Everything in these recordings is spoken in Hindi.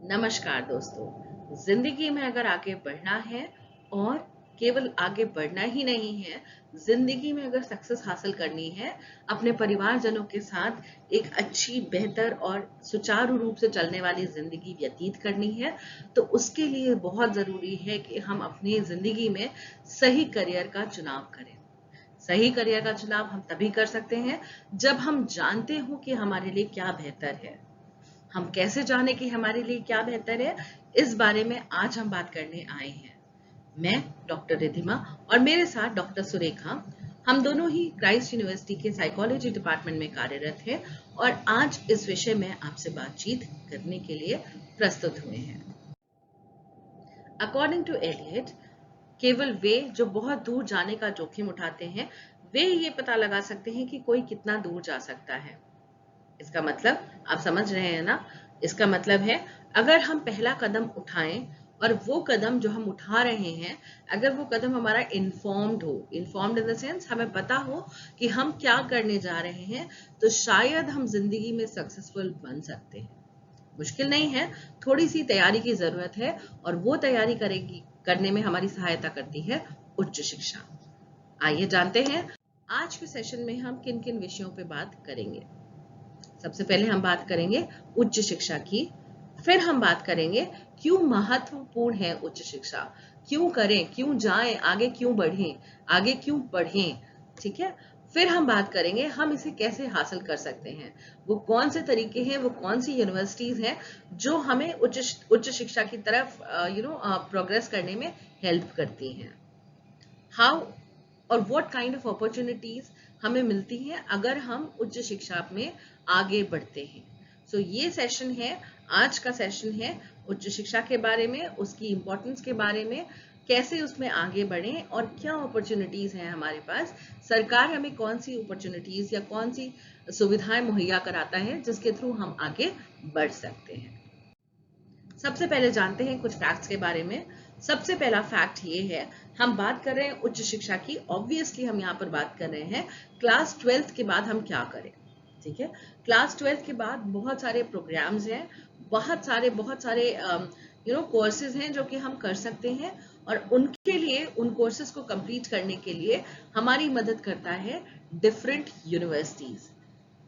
नमस्कार दोस्तों। जिंदगी में अगर आगे बढ़ना है और केवल आगे बढ़ना ही नहीं है, जिंदगी में अगर सक्सेस हासिल करनी है, अपने परिवारजनों के साथ एक अच्छी, बेहतर और सुचारू रूप से चलने वाली जिंदगी व्यतीत करनी है, तो उसके लिए बहुत जरूरी है कि हम अपनी जिंदगी में सही करियर का चुनाव करें। सही करियर का चुनाव हम तभी कर सकते हैं जब हम जानते हो कि हमारे लिए क्या बेहतर है। हम कैसे जाने कि हमारे लिए क्या बेहतर है, इस बारे में आज हम बात करने आए हैं। मैं डॉक्टर रिधिमा और मेरे साथ डॉक्टर सुरेखा, हम दोनों ही क्राइस्ट यूनिवर्सिटी के साइकोलॉजी डिपार्टमेंट में कार्यरत हैं और आज इस विषय में आपसे बातचीत करने के लिए प्रस्तुत हुए हैं। अकॉर्डिंग टू एलियट, केवल वे जो बहुत दूर जाने का जोखिम उठाते हैं, वे ये पता लगा सकते हैं कि कोई कितना दूर जा सकता है। इसका मतलब आप समझ रहे हैं ना? इसका मतलब है, अगर हम पहला कदम उठाएं और वो कदम जो हम उठा रहे हैं, अगर वो कदम हमारा इन्फॉर्म्ड हो, इन्फॉर्म्ड इन द सेंस हमें पता हो कि हम क्या करने जा रहे हैं, तो शायद हम जिंदगी में सक्सेसफुल बन सकते हैं। मुश्किल नहीं है, थोड़ी सी तैयारी की जरूरत है और वो तैयारी करने में हमारी सहायता करती है उच्च शिक्षा। आइए जानते हैं आज के सेशन में हम किन किन विषयों पे बात करेंगे। सबसे पहले हम बात करेंगे उच्च शिक्षा की, फिर हम बात करेंगे क्यों महत्वपूर्ण है उच्च शिक्षा, क्यों करें, क्यों जाएं, आगे क्यों बढ़ें, आगे क्यों पढ़ें, ठीक है। फिर हम बात करेंगे हम इसे कैसे हासिल कर सकते हैं, वो कौन से तरीके हैं, वो कौन सी यूनिवर्सिटीज हैं जो हमें उच्च शिक्षा की तरफ प्रोग्रेस करने में हेल्प करती हैं। हाउ और व्हाट काइंड ऑफ अपॉर्चुनिटीज हमें मिलती हैं अगर हम उच्च शिक्षा में आगे बढ़ते हैं। सो ये सेशन है, आज का सेशन है उच्च शिक्षा के बारे में, उसकी इम्पोर्टेंस के बारे में, कैसे उसमें आगे बढ़ें और क्या अपॉर्चुनिटीज हैं हमारे पास, सरकार हमें कौन सी अपॉर्चुनिटीज या कौन सी सुविधाएं मुहैया कराता है जिसके थ्रू हम आगे बढ़ सकते हैं। सबसे पहले जानते हैं कुछ फैक्ट्स के बारे में। सबसे पहला फैक्ट ये है, हम बात कर रहे हैं उच्च शिक्षा की, ऑब्वियसली हम यहाँ पर बात कर रहे हैं क्लास 12th के बाद हम क्या करें, ठीक है। क्लास 12th के बाद बहुत सारे प्रोग्राम्स हैं, बहुत सारे कोर्सेज हैं जो कि हम कर सकते हैं और उनके लिए, उन कोर्सेज को कंप्लीट करने के लिए हमारी मदद करता है डिफरेंट यूनिवर्सिटीज।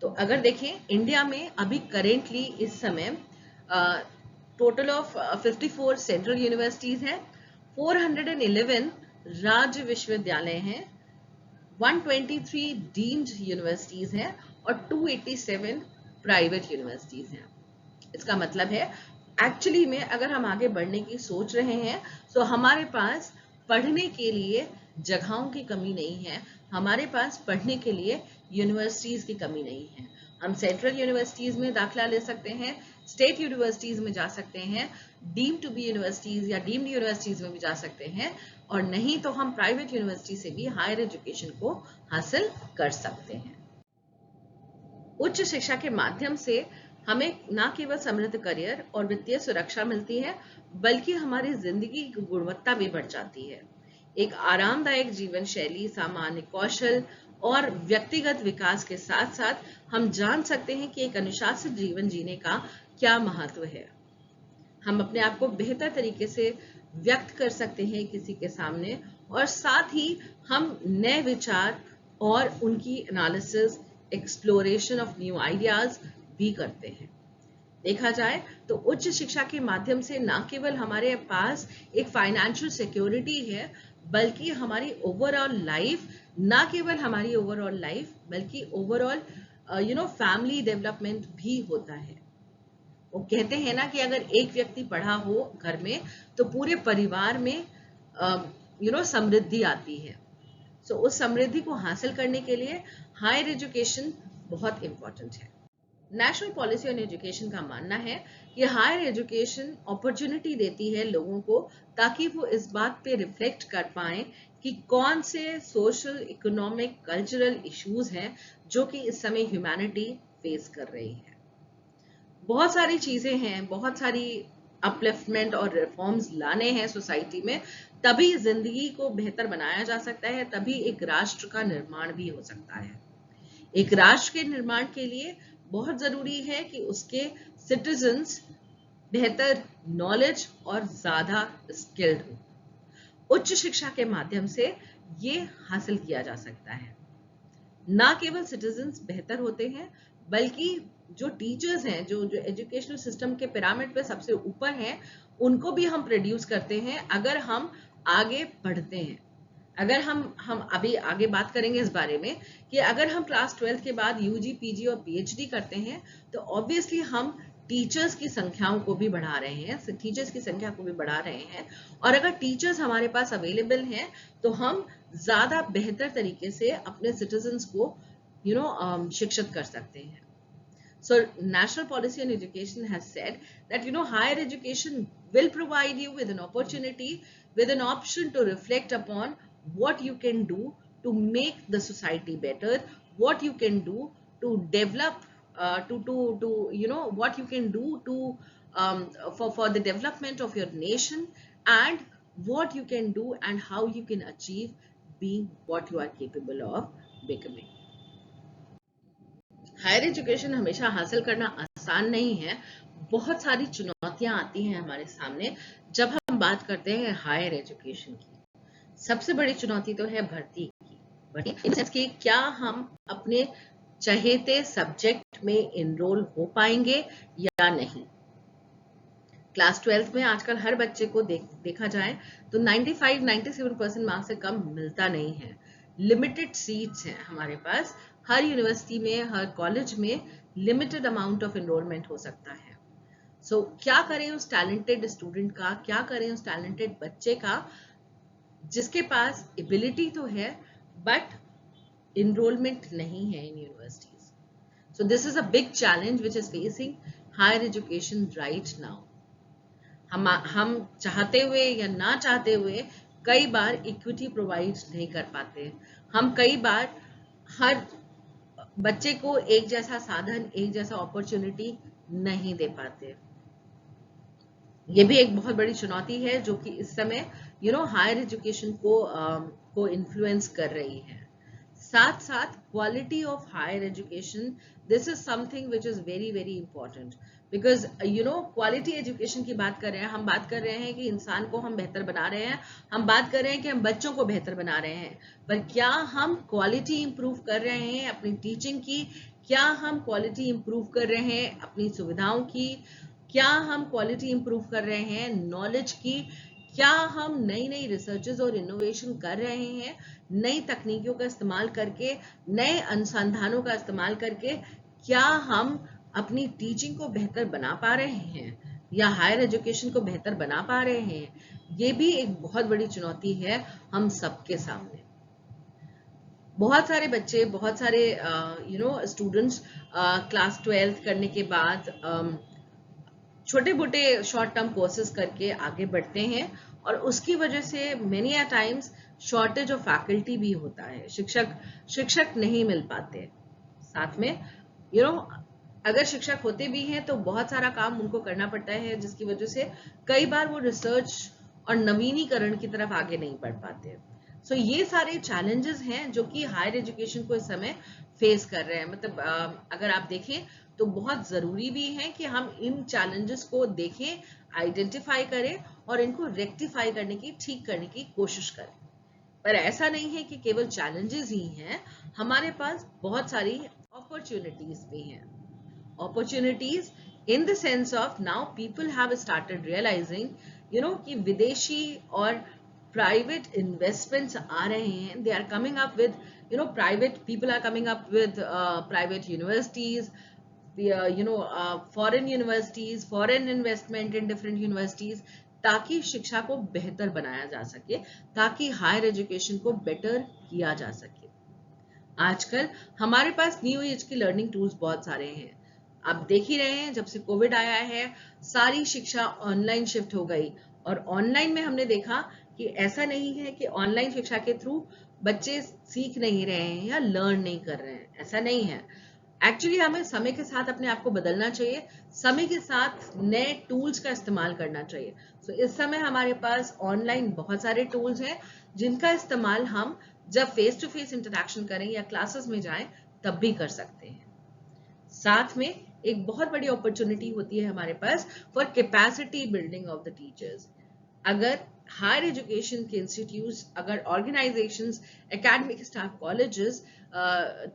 तो अगर देखें इंडिया में अभी करेंटली इस समय टोटल ऑफ 54 सेंट्रल यूनिवर्सिटीज हैं, 411 राज्य विश्वविद्यालय हैं, 123 डीम्ड यूनिवर्सिटीज हैं और 287 प्राइवेट यूनिवर्सिटीज हैं। इसका मतलब है एक्चुअली में अगर हम आगे बढ़ने की सोच रहे हैं तो हमारे पास पढ़ने के लिए जगहों की कमी नहीं है, हमारे पास पढ़ने के लिए यूनिवर्सिटीज की कमी नहीं है। हम सेंट्रल यूनिवर्सिटीज में दाखिला ले सकते हैं, स्टेट यूनिवर्सिटीज में जा सकते हैं, डीम्ड टू बी यूनिवर्सिटीज या डीम्ड यूनिवर्सिटीज में भी जा सकते हैं, और नहीं तो हम प्राइवेट यूनिवर्सिटी से भी हायर एजुकेशन को हासिल कर सकते हैं। उच्च शिक्षा के माध्यम से हमें न केवल समृद्ध करियर और वित्तीय सुरक्षा मिलती है, बल्कि हमारी जिंदगी की गुणवत्ता भी बढ़ जाती है। एक आरामदायक जीवन शैली, सामान्य कौशल और व्यक्तिगत विकास के साथ साथ हम जान सकते हैं कि एक अनुशासित जीवन जीने का क्या महत्व है। हम अपने आप को बेहतर तरीके से व्यक्त कर सकते हैं किसी के सामने, और साथ ही हम नए विचार और उनकी analysis, exploration of new ideas भी करते हैं। देखा जाए तो उच्च शिक्षा के माध्यम से न केवल हमारे पास एक फाइनेंशियल सिक्योरिटी है, बल्कि हमारी ओवरऑल लाइफ, न केवल हमारी ओवरऑल लाइफ बल्कि ओवरऑल फैमिली डेवलपमेंट भी होता है। वो कहते हैं ना कि अगर एक व्यक्ति पढ़ा हो घर में तो पूरे परिवार में समृद्धि आती है। सो उस समृद्धि को हासिल करने के लिए हायर एजुकेशन बहुत इंपॉर्टेंट है। नेशनल पॉलिसी ऑन एजुकेशन का मानना है कि हायर एजुकेशन अपॉर्चुनिटी देती है लोगों को, ताकि वो इस बात पे रिफ्लेक्ट कर पाए कि कौन से सोशल, इकोनॉमिक, कल्चरल इश्यूज हैं जो कि इस समय ह्यूमैनिटी फेस कर रही है। बहुत सारी चीजें हैं, बहुत सारी अपलिफ्टमेंट और रिफॉर्म्स लाने हैं सोसाइटी में, तभी जिंदगी को बेहतर बनाया जा सकता है, तभी एक राष्ट्र का निर्माण भी हो सकता है। एक राष्ट्र के निर्माण के लिए बहुत जरूरी है कि उसके सिटीजन्स बेहतर नॉलेज और ज्यादा स्किल्ड हो। उच्च शिक्षा के माध्यम से ये हासिल किया जा सकता है। ना केवल सिटीजन्स बेहतर होते हैं, बल्कि जो टीचर्स हैं, जो जो एजुकेशनल सिस्टम के पिरामिड पे सबसे ऊपर हैं, उनको भी हम प्रोड्यूस करते हैं अगर हम आगे बढ़ते हैं। अगर हम अभी आगे बात करेंगे इस बारे में कि अगर हम क्लास 12 के बाद यूजी, पीजी और पीएचडी करते हैं तो ऑब्वियसली हम टीचर्स की संख्याओं को भी बढ़ा रहे हैं, टीचर्स की संख्या को भी बढ़ा रहे हैं। और अगर टीचर्स हमारे पास अवेलेबल हैं तो हम ज्यादा बेहतर तरीके से अपने सिटीजन्स को शिक्षित कर सकते हैं। So National Policy on Education has said that higher education will provide you with an opportunity, with an option to reflect upon what you can do to make the society better, what you can do to develop, what you can do to for the development of your nation, and what you can do and how you can achieve being what you are capable of becoming. Higher education हमेशा हासिल करना आसान नहीं है। बहुत सारी चुनौतियां आती हैं हमारे सामने जब हम बात करते हैं हायर एजुकेशन की। सबसे बड़ी चुनौती तो है भर्ती की, क्या हम अपने चहेते सब्जेक्ट में एनरोल हो पाएंगे या नहीं। क्लास 12 में आजकल हर बच्चे को देखा जाए तो 95-97% मार्क्स से कम मिलता नहीं है। लिमिटेड सीट्स हैं हमारे पास, हर यूनिवर्सिटी में, हर कॉलेज में लिमिटेड अमाउंट ऑफ एनरोलमेंट हो सकता है। सो क्या करें उस टैलेंटेड स्टूडेंट का, क्या करें उस टैलेंटेड बच्चे का जिसके पास एबिलिटी तो है बट एनरोलमेंट नहीं है in universities. So this is a big challenge which is facing higher education right now. हम चाहते हुए या ना चाहते हुए कई बार इक्विटी प्रोवाइड नहीं कर पाते। हम कई बार हर बच्चे को एक जैसा साधन, एक जैसा अपॉर्चुनिटी नहीं दे पाते। ये भी एक बहुत बड़ी चुनौती है जो कि इस समय हायर एजुकेशन को इन्फ्लुएंस कर रही है। साथ साथ quality of higher education, this is something which is very very important, because quality education की बात कर रहे हैं, हम बात कर रहे हैं कि इंसान को हम बेहतर बना रहे हैं, हम बात कर रहे हैं कि हम बच्चों को बेहतर बना रहे हैं, पर क्या हम क्वालिटी इंप्रूव कर रहे हैं अपनी टीचिंग की, क्या हम क्वालिटी इंप्रूव कर रहे हैं अपनी सुविधाओं की, क्या हम क्वालिटी इंप्रूव कर रहे हैं नॉलेज की, क्या हम नई नई रिसर्चेस और इनोवेशन कर रहे हैं, नई तकनीकों का इस्तेमाल करके, नए अनुसंधानों का इस्तेमाल करके, क्या हम अपनी टीचिंग को बेहतर बना पा रहे हैं या हायर एजुकेशन को बेहतर बना पा रहे हैं। ये भी एक बहुत बड़ी चुनौती है हम सबके सामने। बहुत सारे बच्चे, बहुत सारे स्टूडेंट्स क्लास 12 करने के बाद छोटे मोटे शॉर्ट टर्म कोर्सेज करके आगे बढ़ते हैं और उसकी वजह से many a times shortage of faculty भी होता है, शिक्षक नहीं मिल पाते। साथ में अगर शिक्षक होते भी हैं तो बहुत सारा काम उनको करना पड़ता है, जिसकी वजह से कई बार वो रिसर्च और नवीनीकरण की तरफ आगे नहीं बढ़ पाते। सो ये सारे चैलेंजेस हैं जो कि हायर एजुकेशन को इस समय फेस कर रहे हैं। मतलब अगर आप देखें तो बहुत जरूरी भी है कि हम इन चैलेंजेस को देखें, आइडेंटिफाई करें और इनको रेक्टिफाई करने की, ठीक करने की कोशिश करें। पर ऐसा नहीं है कि केवल चैलेंजेस ही हैं, हमारे पास बहुत सारी अपॉर्चुनिटीज भी हैं। Opportunities in the sense of now people have started realizing कि विदेशी और private investments आ रहे हैं, they are coming up with private people are coming up with private universities, foreign universities, foreign investment in different universities, ताकि शिक्षा को बेहतर बनाया जा सके, ताकि हायर एजुकेशन को बेटर किया जा सके। आजकल हमारे पास न्यू एज की लर्निंग टूल्स बहुत सारे हैं। आप देख ही रहे हैं, जब से कोविड आया है सारी शिक्षा ऑनलाइन शिफ्ट हो गई, और ऑनलाइन में हमने देखा कि ऐसा नहीं है कि ऑनलाइन शिक्षा के थ्रू बच्चे सीख नहीं रहे हैं या लर्न नहीं कर रहे हैं, ऐसा नहीं है। एक्चुअली हमें समय के साथ अपने आप को बदलना चाहिए, समय के साथ नए टूल्स का इस्तेमाल करना चाहिए। सो इस समय हमारे पास ऑनलाइन बहुत सारे टूल्स हैं जिनका इस्तेमाल हम जब फेस टू फेस इंटरेक्शन करें या क्लासेस में जाएं तब भी कर सकते हैं। साथ में एक बहुत बड़ी अपॉर्चुनिटी होती है हमारे पास for capacity building of the teachers. अगर हायर एजुकेशन के इंस्टीट्यूट्स, अगर organisations, academic staff, colleges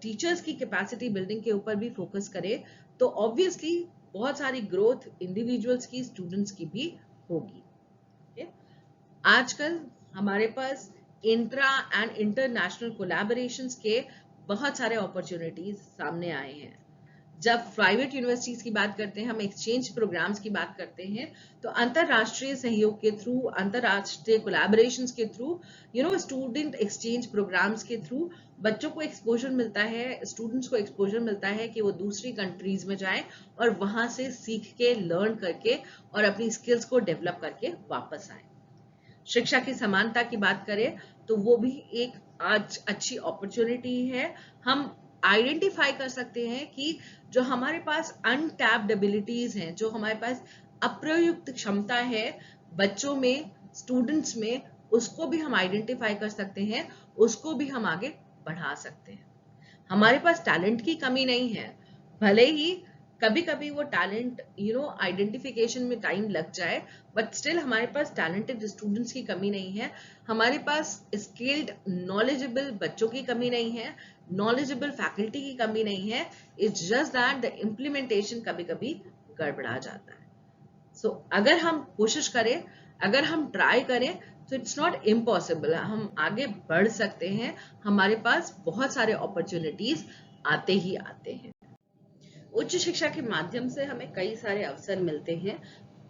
teachers की कैपेसिटी बिल्डिंग के ऊपर भी फोकस करें तो ऑब्वियसली बहुत सारी ग्रोथ इंडिविजुअल्स की, स्टूडेंट्स की भी होगी। okay? आजकल हमारे पास इंट्रा एंड इंटरनेशनल कोलैबोरेशंस के बहुत सारे अपॉर्चुनिटीज सामने आए हैं। जब प्राइवेट यूनिवर्सिटीज की बात करते हैं, हम एक्सचेंज प्रोग्राम्स की बात करते हैं, तो अंतरराष्ट्रीय सहयोग के थ्रू, अंतरराष्ट्रीय कोलैबोरेशंस के थ्रू, स्टूडेंट एक्सचेंज प्रोग्राम्स के थ्रू बच्चों को एक्सपोजर मिलता है, स्टूडेंट्स को एक्सपोजर मिलता है कि वो दूसरी कंट्रीज में जाएं और वहां से सीख के, लर्न करके और अपनी स्किल्स को डेवलप करके वापस आए। शिक्षा की समानता की बात करें तो वो भी एक आज अच्छी अपॉर्चुनिटी है। हम आइडेंटिफाई कर सकते हैं कि जो हमारे पास अनटैप्ड एबिलिटीज हैं, जो हमारे पास अप्रयुक्त क्षमता है बच्चों में, स्टूडेंट्स में, उसको भी हम आइडेंटिफाई कर सकते हैं, उसको भी हम आगे बढ़ा सकते हैं। हमारे पास टैलेंट की कमी नहीं है, भले ही कभी कभी वो टैलेंट आइडेंटिफिकेशन में टाइम लग जाए, बट स्टिल हमारे पास टैलेंटेड स्टूडेंट्स की कमी नहीं है, हमारे पास स्किल्ड नॉलेजेबल बच्चों की कमी नहीं है, नॉलेजेबल फैकल्टी की कमी नहीं है। It's just that the implementation कभी कभी गड़बड़ा जाता है। सो अगर हम कोशिश करें, अगर हम ट्राई करें तो इट्स नॉट इम्पॉसिबल, हम आगे बढ़ सकते हैं। हमारे पास बहुत सारे अपॉर्चुनिटीज आते ही आते हैं। उच्च शिक्षा के माध्यम से हमें कई सारे अवसर मिलते हैं।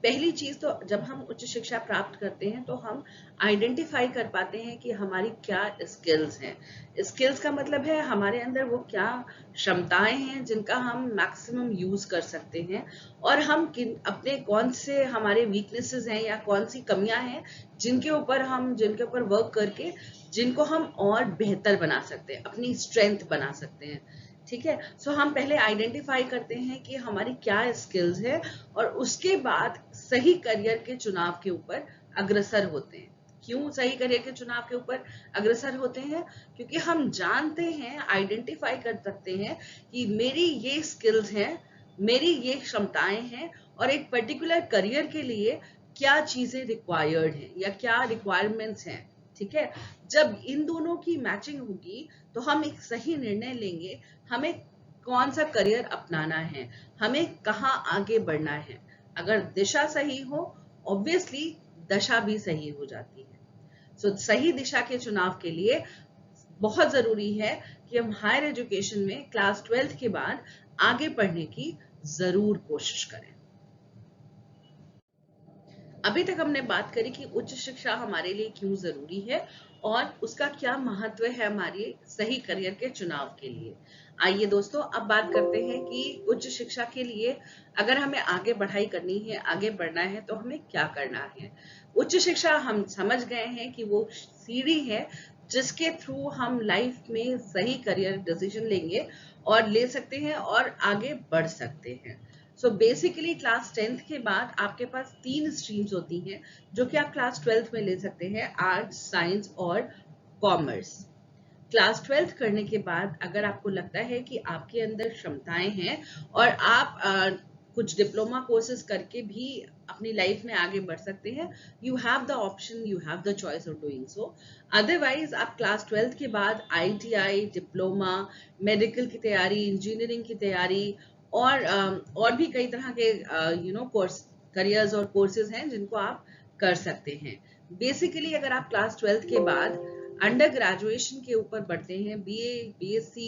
पहली चीज तो जब हम उच्च शिक्षा प्राप्त करते हैं तो हम आइडेंटिफाई कर पाते हैं कि हमारी क्या स्किल्स हैं। स्किल्स का मतलब है हमारे अंदर वो क्या क्षमताएं हैं जिनका हम मैक्सिमम यूज कर सकते हैं, और हम अपने कौन से हमारे वीकनेसेस हैं या कौन सी कमियां हैं जिनके ऊपर वर्क करके जिनको हम और बेहतर बना सकते हैं, अपनी स्ट्रेंथ बना सकते हैं। ठीक है, सो हम पहले आइडेंटिफाई करते हैं कि हमारी क्या स्किल्स है और उसके बाद सही करियर के चुनाव के ऊपर अग्रसर होते हैं। क्यों सही करियर के चुनाव के ऊपर अग्रसर होते हैं? क्योंकि हम जानते हैं, आइडेंटिफाई कर सकते हैं कि मेरी ये स्किल्स हैं, मेरी ये क्षमताएं हैं, और एक पर्टिकुलर करियर के लिए क्या चीजें रिक्वायर्ड हैं या क्या रिक्वायरमेंट्स हैं। ठीक है, जब इन दोनों की मैचिंग होगी तो हम एक सही निर्णय लेंगे, हमें कौन सा करियर अपनाना है, हमें कहाँ आगे बढ़ना है। अगर दिशा सही हो, ऑब्वियसली दशा भी सही हो जाती है। सो सही दिशा के चुनाव के लिए बहुत जरूरी है कि हम हायर एजुकेशन में क्लास 12th के बाद आगे पढ़ने की जरूर कोशिश करें। अभी तक हमने बात करी कि उच्च शिक्षा हमारे लिए क्यों जरूरी है और उसका क्या महत्व है हमारे सही करियर के चुनाव के लिए। आइए दोस्तों, अब बात करते हैं कि उच्च शिक्षा के लिए अगर हमें आगे पढ़ाई करनी है, आगे बढ़ना है, तो हमें क्या करना है। उच्च शिक्षा हम समझ गए हैं कि वो सीढ़ी है जिसके थ्रू हम लाइफ में सही करियर डिसीजन लेंगे और ले सकते हैं और आगे बढ़ सकते हैं। सो बेसिकली क्लास 10th के बाद आपके पास 3 स्ट्रीम्स होती हैं जो कि आप क्लास 12th में ले सकते हैं, आर्ट्स, साइंस और कॉमर्स। क्लास 12th करने के बाद अगर आपको लगता है कि आपके अंदर क्षमताएं हैं और आप कुछ डिप्लोमा कोर्सेज करके भी अपनी लाइफ में आगे बढ़ सकते हैं, you have the option, you have the choice of doing so. Otherwise आप क्लास 12th के बाद ITI, डिप्लोमा, मेडिकल की तैयारी, इंजीनियरिंग की तैयारी और भी कई तरह के कोर्स, करियर्स और कोर्सेज हैं जिनको आप कर सकते हैं। बेसिकली अगर आप क्लास 12th के बाद अंडर ग्रेजुएशन के ऊपर बढ़ते हैं, BA, BSc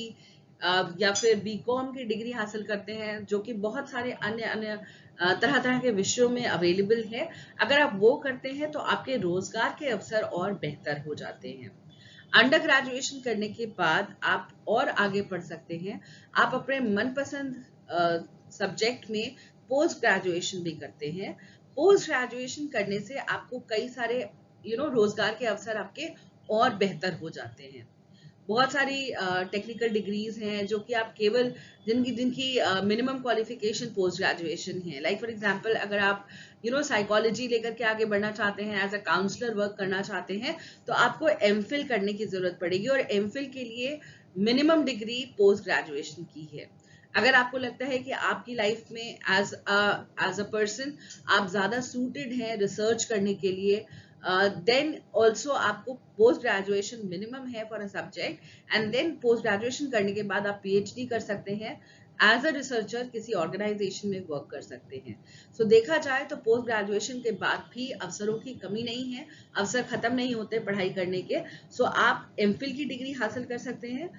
या फिर BCom की डिग्री हासिल करते हैं, जो कि बहुत सारे अन्य अन्य तरह तरह के विषयों में अवेलेबल है, अगर आप वो करते हैं तो आपके रोजगार के अवसर और बेहतर हो जाते हैं। अंडर ग्रेजुएशन करने के बाद आप और आगे बढ़ सकते हैं, आप अपने मनपसंद सब्जेक्ट में पोस्ट ग्रेजुएशन भी करते हैं। पोस्ट ग्रेजुएशन करने से आपको कई सारे रोजगार के अवसर आपके और बेहतर हो जाते हैं। बहुत सारी टेक्निकल डिग्रीज हैं जो कि आप केवल जिनकी मिनिमम क्वालिफिकेशन पोस्ट ग्रेजुएशन है। लाइक फॉर एग्जांपल, अगर आप साइकोलॉजी लेकर के आगे बढ़ना चाहते हैं, एज अ काउंसलर वर्क करना चाहते हैं, तो आपको MPhil करने की जरूरत पड़ेगी और MPhil के लिए मिनिमम डिग्री पोस्ट ग्रेजुएशन की है। अगर आपको लगता है कि आपकी लाइफ में एज अ पर्सन आप ज्यादा सूटेड हैं रिसर्च करने के लिए, देन ऑल्सो आपको पोस्ट ग्रेजुएशन मिनिमम है for a subject, and then post graduation करने के बाद आप पीएचडी कर सकते हैं एज अ रिसर्चर, किसी ऑर्गेनाइजेशन में वर्क कर सकते हैं। सो देखा जाए तो पोस्ट ग्रेजुएशन के बाद भी अवसरों की कमी नहीं है, अवसर खत्म नहीं होते पढ़ाई करने के। सो आप एमफिल की डिग्री हासिल कर सकते हैं,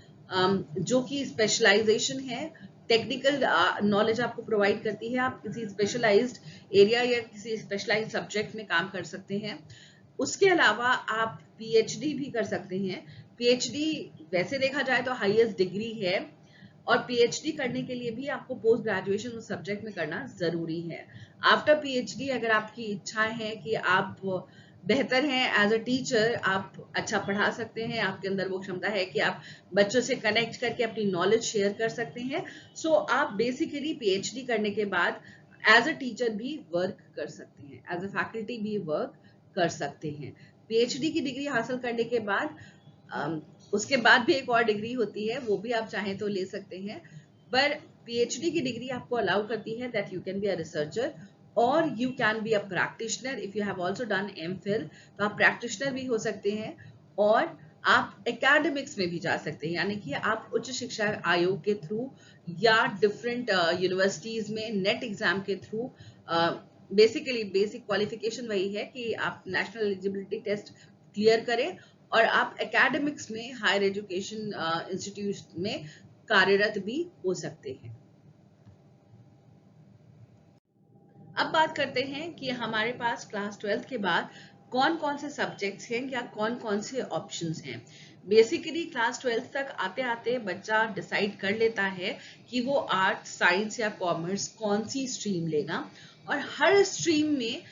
जो कि स्पेशलाइजेशन है, टेक्निकल नॉलेज आपको प्रोवाइड करती है। आप किसी स्पेशलाइज्ड एरिया या किसी स्पेशलाइज्ड सब्जेक्ट में काम कर सकते हैं। उसके अलावा आप पीएचडी भी कर सकते हैं। पीएचडी वैसे देखा जाए तो हाईएस्ट डिग्री है, और पीएचडी करने के लिए भी आपको पोस्ट ग्रेजुएशन उस सब्जेक्ट में करना जरूरी है। आफ्टर पीएचडी अगर आपकी इच्छा है कि आप बेहतर हैं एज अ टीचर, आप अच्छा पढ़ा सकते हैं, आपके अंदर वो क्षमता है कि आप बच्चों से कनेक्ट करके अपनी नॉलेज शेयर कर सकते हैं, सो आप बेसिकली पीएचडी करने के बाद एज अ टीचर भी वर्क कर सकते हैं, एज अ फैकल्टी भी वर्क कर सकते हैं। पीएचडी की डिग्री हासिल करने के बाद उसके बाद भी एक और डिग्री होती है, वो भी आप चाहें तो ले सकते हैं, पर पीएचडी की डिग्री आपको अलाउ करती है that you can be a researcher और you can be a practitioner. If you have also done MPhil तो आप प्रैक्टिशनर भी हो सकते हैं, और आप एकेडमिक्स में भी जा सकते हैं, यानी कि आप उच्च शिक्षा आयोग के थ्रू या डिफरेंट यूनिवर्सिटीज में नेट एग्जाम के थ्रू, बेसिकली बेसिक क्वालिफिकेशन वही है कि आप नेशनल एलिजिबिलिटी टेस्ट क्लियर करें और आप एकेडमिक्स में हायर एजुकेशन इंस्टीट्यूट में कार्यरत भी हो सकते हैं। अब बात करते हैं कि हमारे पास क्लास 12th के बाद कौन कौन से सब्जेक्ट्स हैं या कौन कौन से ऑप्शंस हैं। बेसिकली क्लास 12th तक आते आते बच्चा डिसाइड कर लेता है कि वो आर्ट, साइंस या कॉमर्स कौन सी स्ट्रीम लेगा, और हर स्ट्रीम में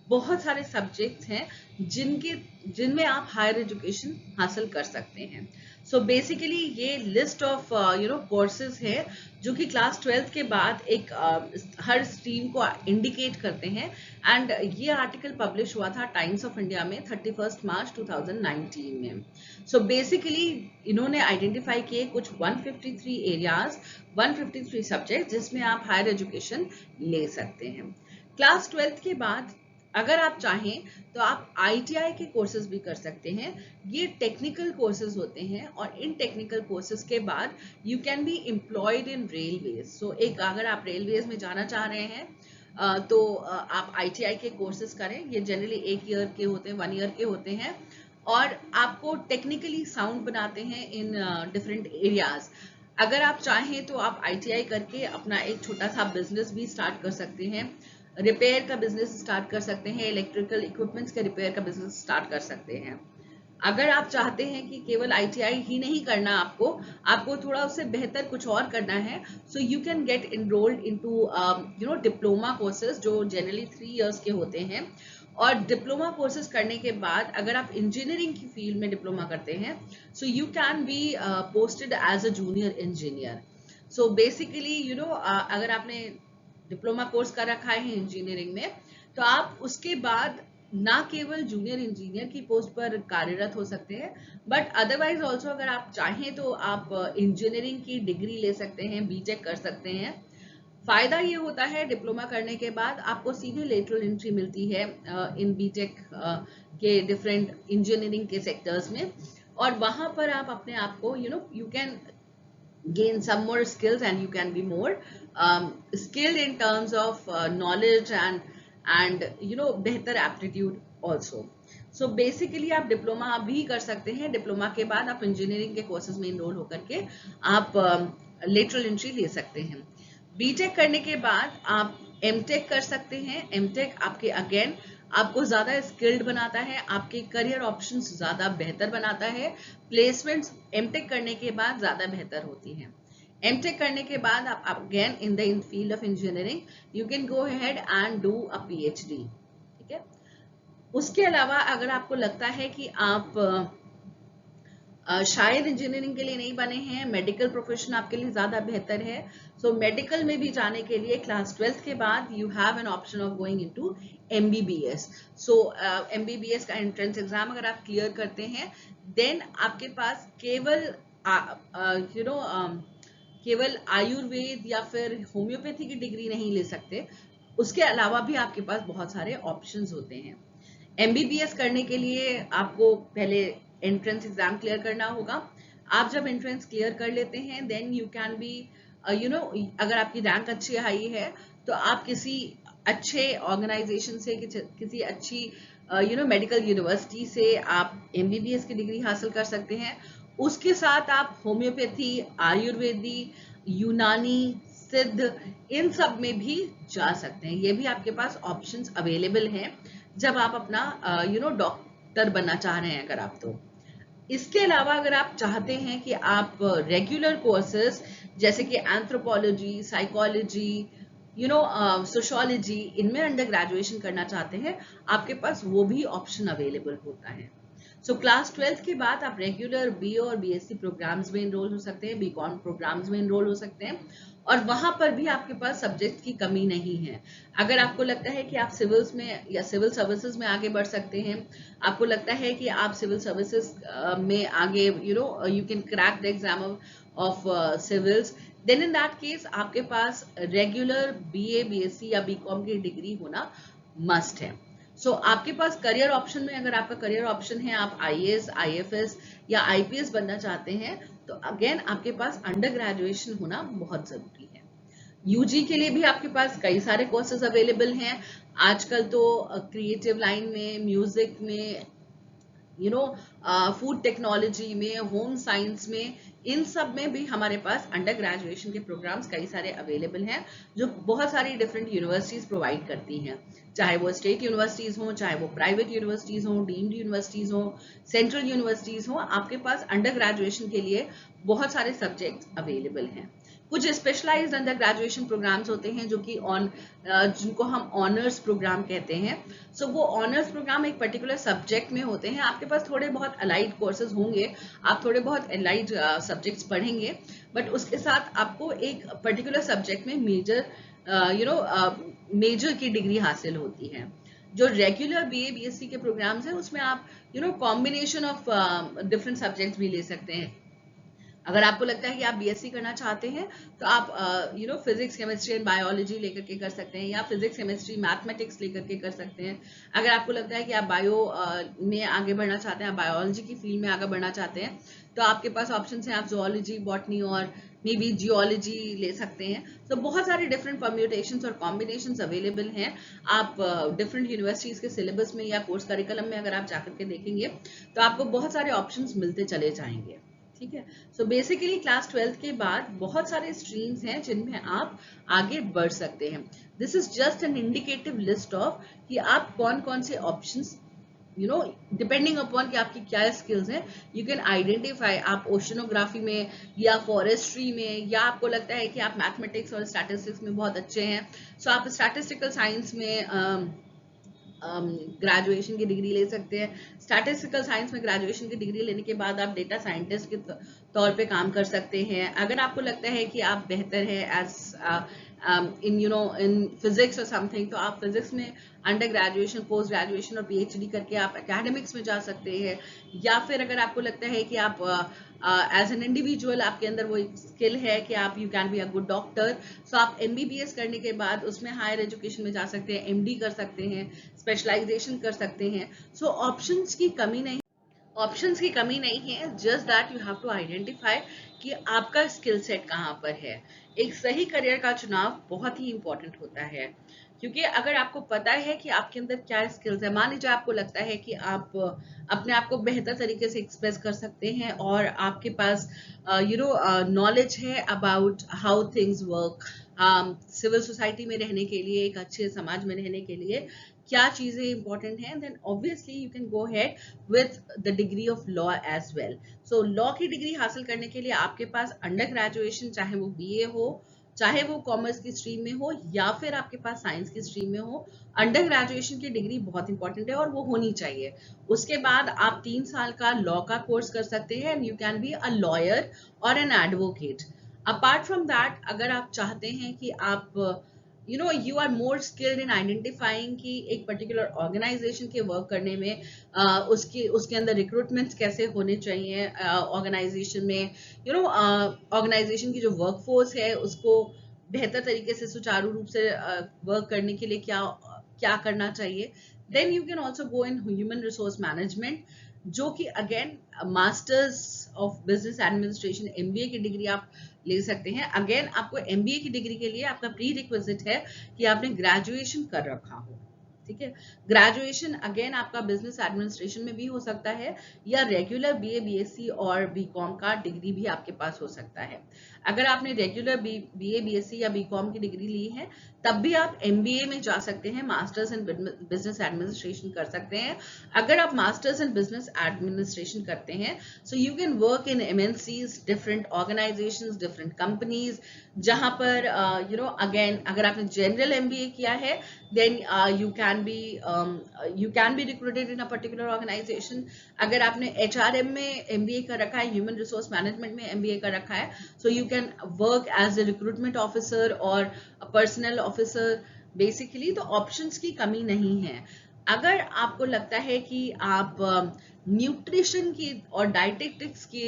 बहुत सारे सब्जेक्ट्स हैं जिनमें आप हायर एजुकेशन हासिल कर सकते हैं। सो बेसिकली ये लिस्ट ऑफ कोर्सेज है जो कि क्लास 12th के बाद एक हर स्ट्रीम को इंडिकेट करते हैं, एंड ये आर्टिकल पब्लिश हुआ था टाइम्स ऑफ इंडिया में 31 मार्च 2019 में। सो बेसिकली इन्होंने आइडेंटिफाई किए कुछ 153 एरियाज, 153 सब्जेक्ट जिसमें आप हायर एजुकेशन ले सकते हैं। क्लास 12th के बाद अगर आप चाहें तो आप आईटीआई के कोर्सेज भी कर सकते हैं। ये टेक्निकल कोर्सेज होते हैं, और इन टेक्निकल कोर्सेज के बाद you can be employed in railways. So एक अगर आप रेलवेज में जाना चाह रहे हैं तो आप आईटीआई के कोर्सेज करें। ये जनरली 1 ईयर के होते हैं, 1 ईयर के होते हैं, और आपको टेक्निकली साउंड बनाते हैं इन डिफरेंट एरियाज। अगर आप चाहें तो आप आईटीआई करके अपना एक छोटा सा बिजनेस भी स्टार्ट कर सकते हैं, रिपेयर का बिजनेस स्टार्ट कर सकते हैं, इलेक्ट्रिकल इक्विपमेंट्स का रिपेयर का बिजनेस स्टार्ट कर सकते हैं। अगर आप चाहते हैं कि केवल आईटीआई ही नहीं करना, आपको थोड़ा उससे बेहतर कुछ और करना है, सो you can get enrolled into diploma courses जो जनरली 3 इयर्स के होते हैं। और डिप्लोमा कोर्सेज करने के बाद अगर आप इंजीनियरिंग की फील्ड में डिप्लोमा करते हैं, so you can be posted as a junior engineer. So basically अगर आपने डिप्लोमा कोर्स कर रखा है इंजीनियरिंग में, तो आप उसके बाद ना केवल जूनियर इंजीनियर की पोस्ट पर कार्यरत हो सकते हैं, बट अदरवाइज ऑल्सो अगर आप चाहें तो आप इंजीनियरिंग की डिग्री ले सकते हैं, बीटेक कर सकते हैं। फायदा ये होता है डिप्लोमा करने के बाद आपको सीधे लेटरल एंट्री मिलती है इन बीटेक के डिफरेंट इंजीनियरिंग के सेक्टर्स में, और वहां पर आप अपने आप को you can gain some more skills and you can be more skilled in terms of knowledge and बेहतर aptitude also. So basically आप डिप्लोमा भी कर सकते हैं, डिप्लोमा के बाद आप इंजीनियरिंग के कोर्सेज में इनरोल होकर के आप लेटरल एंट्री ले सकते हैं। बीटेक करने के बाद आप एमटेक कर सकते हैं। एमटेक आपके अगेन आपको ज्यादा स्किल्ड बनाता है, आपके करियर ऑप्शंस ज्यादा बेहतर बनाता है, प्लेसमेंट्स एमटेक करने के बाद ज्यादा बेहतर होती हैं। एमटेक करने के बाद आप again in the field of engineering you can go ahead and do a PhD. ठीक है, उसके अलावा अगर आपको लगता है कि आप शायद इंजीनियरिंग के लिए नहीं बने हैं, मेडिकल प्रोफेशन आपके लिए ज्यादा बेहतर है, सो मेडिकल में भी जाने के लिए क्लास 12th के बाद you have an option of going into MBBS. So MBBS का एंट्रेंस एग्जाम अगर आप क्लियर करते हैं, देन आपके पास केवल केवल आयुर्वेद या फिर होम्योपैथी की डिग्री नहीं ले सकते, उसके अलावा भी आपके पास बहुत सारे ऑप्शंस होते हैं। एमबीबीएस करने के लिए आपको पहले एंट्रेंस एग्जाम क्लियर करना होगा। आप जब एंट्रेंस क्लियर कर लेते हैं देन यू कैन बी अगर आपकी रैंक अच्छी आई है तो आप किसी अच्छे ऑर्गेनाइजेशन से, किसी अच्छी मेडिकल यूनिवर्सिटी से आप एमबीबीएस की डिग्री हासिल कर सकते हैं। उसके साथ आप होम्योपैथी, आयुर्वेदी, यूनानी, सिद्ध, इन सब में भी जा सकते हैं। ये भी आपके पास ऑप्शंस अवेलेबल हैं जब आप अपना डॉक्टर बनना चाह रहे हैं अगर आप तो। इसके अलावा अगर आप चाहते हैं कि आप रेगुलर कोर्सेज जैसे कि एंथ्रोपोलॉजी, साइकोलॉजी, सोशोलॉजी, इनमें अंडर ग्रेजुएशन करना चाहते हैं, आपके पास वो भी ऑप्शन अवेलेबल होता है। सो क्लास 12th के बाद आप रेगुलर बीए और बीएससी प्रोग्राम्स में इनरोल हो सकते हैं, बीकॉम प्रोग्राम्स में इनरोल हो सकते हैं, और वहां पर भी आपके पास सब्जेक्ट की कमी नहीं है। अगर आपको लगता है कि आप सिविल्स में या सिविल सर्विसेज में आगे बढ़ सकते हैं, आपको लगता है कि आप सिविल सर्विसेज में आगे you can crack the exam of civils, then in that case आपके पास रेगुलर बीए, बीएससी या बीकॉम की डिग्री होना मस्ट है। सो आपके पास करियर ऑप्शन में, अगर आपका करियर ऑप्शन है आप आईएएस, आईएफएस या आईपीएस बनना चाहते हैं, तो अगेन आपके पास अंडर ग्रेजुएशन होना बहुत जरूरी है। यूजी के लिए भी आपके पास कई सारे कोर्सेज अवेलेबल हैं। आजकल तो क्रिएटिव लाइन में, म्यूजिक में, फूड टेक्नोलॉजी में, होम साइंस में, इन सब में भी हमारे पास अंडर ग्रेजुएशन के प्रोग्राम्स कई सारे अवेलेबल हैं जो बहुत सारी डिफरेंट यूनिवर्सिटीज प्रोवाइड करती हैं, चाहे वो स्टेट यूनिवर्सिटीज हो, चाहे वो प्राइवेट यूनिवर्सिटीज हो, डीम्ड यूनिवर्सिटीज हो, सेंट्रल यूनिवर्सिटीज हो। आपके पास अंडर ग्रेजुएशन के लिए बहुत सारे सब्जेक्ट अवेलेबल हैं। कुछ स्पेशलाइज्ड अंडर ग्रेजुएशन प्रोग्राम्स होते हैं जो कि जिनको हम ऑनर्स प्रोग्राम कहते हैं। सो वो ऑनर्स प्रोग्राम एक पर्टिकुलर सब्जेक्ट में होते हैं। आपके पास थोड़े बहुत अलाइड कोर्सेज होंगे, आप थोड़े बहुत अलाइड सब्जेक्ट्स पढ़ेंगे, बट उसके साथ आपको एक पर्टिकुलर सब्जेक्ट में मेजर की डिग्री हासिल होती है। जो रेगुलर बीए, बीएससी के प्रोग्राम्स हैं उसमें आप कॉम्बिनेशन ऑफ डिफरेंट सब्जेक्ट्स भी ले सकते हैं। अगर आपको लगता है कि आप बीएससी करना चाहते हैं तो आप फिजिक्स, केमिस्ट्री एंड बायोलॉजी लेकर के कर सकते हैं, या फिजिक्स, केमिस्ट्री, मैथमेटिक्स लेकर के कर सकते हैं। अगर आपको लगता है कि आप बायो में आगे बढ़ना चाहते हैं, बायोलॉजी की फील्ड में आगे बढ़ना चाहते हैं, तो आपके पास ऑप्शन है, आप जूलॉजी, बॉटनी और मे बी जियोलॉजी ले सकते हैं। तो बहुत सारे डिफरेंट परम्यूटेशंस और कॉम्बिनेशंस अवेलेबल हैं। आप डिफरेंट यूनिवर्सिटीज के सिलेबस में या कोर्स करिकुलम में अगर आप जाकर के देखेंगे तो आपको बहुत सारे ऑप्शंस मिलते चले जाएंगे। ठीक है। सो बेसिकली क्लास 12th के बाद बहुत सारे स्ट्रीम्स हैं जिनमें आप आगे बढ़ सकते हैं। This is just an indicative list of कि आप कौन कौन से ऑप्शंस डिपेंडिंग अपॉन कि आपकी क्या स्किल्स हैं, यू कैन आइडेंटिफाई। आप ओशनोग्राफी में या फॉरेस्ट्री में, या आपको लगता है कि आप मैथमेटिक्स और स्टैटिस्टिक्स में बहुत अच्छे हैं, सो आप स्टैटिस्टिकल साइंस में ग्रेजुएशन की डिग्री ले सकते हैं। स्टैटिस्टिकल साइंस में ग्रेजुएशन की डिग्री लेने के बाद आप डेटा साइंटिस्ट के तौर पे काम कर सकते हैं। अगर आपको लगता है कि आप बेहतर है एज इन फिजिक्स और समथिंग, तो आप फिजिक्स में अंडर ग्रेजुएशन, पोस्ट ग्रेजुएशन और पीएचडी करके आप एकेडमिक्स में जा सकते हैं। या फिर अगर आपको लगता है कि आप एज एन इंडिविजुअल आपके अंदर वो स्किल है कि आप you can be a good doctor, so आप एमबीबीएस करने के बाद उसमें हायर एजुकेशन में जा सकते हैं, एमडी कर सकते हैं, स्पेशलाइजेशन कर सकते हैं। सो ऑप्शंस की कमी नहीं है, just that you have to identify कि आपका स्किल सेट कहाँ पर है। एक सही करियर का चुनाव बहुत ही इंपॉर्टेंट होता है, क्योंकि अगर आपको पता है कि आपके अंदर क्या स्किल्स है, मान लीजिए आपको लगता है कि आप अपने आप को बेहतर तरीके से एक्सप्रेस कर सकते हैं और आपके पास नॉलेज है about how things work, civil society में रहने के लिए, एक अच्छे समाज में रहने के लिए क्या चीजें इंपॉर्टेंट हैं, then obviously you can go head with the degree of law as well. So law की डिग्री हासिल करने के लिए आपके पास अंडर ग्रेजुएशन, चाहे वो बीए हो, चाहे वो कॉमर्स की स्ट्रीम में हो, या फिर आपके पास साइंस की स्ट्रीम में हो, अंडर ग्रेजुएशन की डिग्री बहुत इंपॉर्टेंट है और वो होनी चाहिए। उसके बाद आप 3 साल का लॉ का कोर्स कर सकते हैं and you can be a lawyer और an advocate. Apart from that, अगर आप चाहते हैं कि आप you are more skilled in identifying कि एक पर्टिकुलर ऑर्गेनाइजेशन के वर्क करने में उसके अंदर रिक्रूटमेंट्स कैसे होने चाहिए ऑर्गेनाइजेशन में, ऑर्गेनाइजेशन की जो वर्कफोर्स है उसको बेहतर तरीके से सुचारू रूप से वर्क करने के लिए क्या क्या करना चाहिए. Then you can also go in human resource management, जो कि again masters of business administration MBA की डिग्री आप ले सकते हैं. अगेन आपको एमबीए की डिग्री के लिए आपका प्री रिक्विजिट है कि आपने ग्रेजुएशन कर रखा हो. ठीक है, ग्रेजुएशन अगेन आपका बिजनेस एडमिनिस्ट्रेशन में भी हो सकता है या रेगुलर बीए बीएससी और बीकॉम का डिग्री भी आपके पास हो सकता है. अगर आपने रेगुलर बीए बीएससी या बीकॉम की डिग्री ली है तब भी आप एमबीए में जा सकते हैं, मास्टर्स इन बिजनेस एडमिनिस्ट्रेशन कर सकते हैं. अगर आप मास्टर्स इन बिजनेस एडमिनिस्ट्रेशन करते हैं so you can work in MNCs, different organisations, different companies, जहां पर अगेन अगर आपने जनरल एमबीए किया है then you can be recruited in a particular organization. अगर आपने HRM में MBA कर रखा है, ह्यूमन रिसोर्स मैनेजमेंट में MBA कर रखा है, so you can work as a recruitment officer or a personnel officer basically. तो ऑप्शंस की कमी नहीं है. अगर आपको लगता है कि आप न्यूट्रिशन की और डाइटेटिक्स की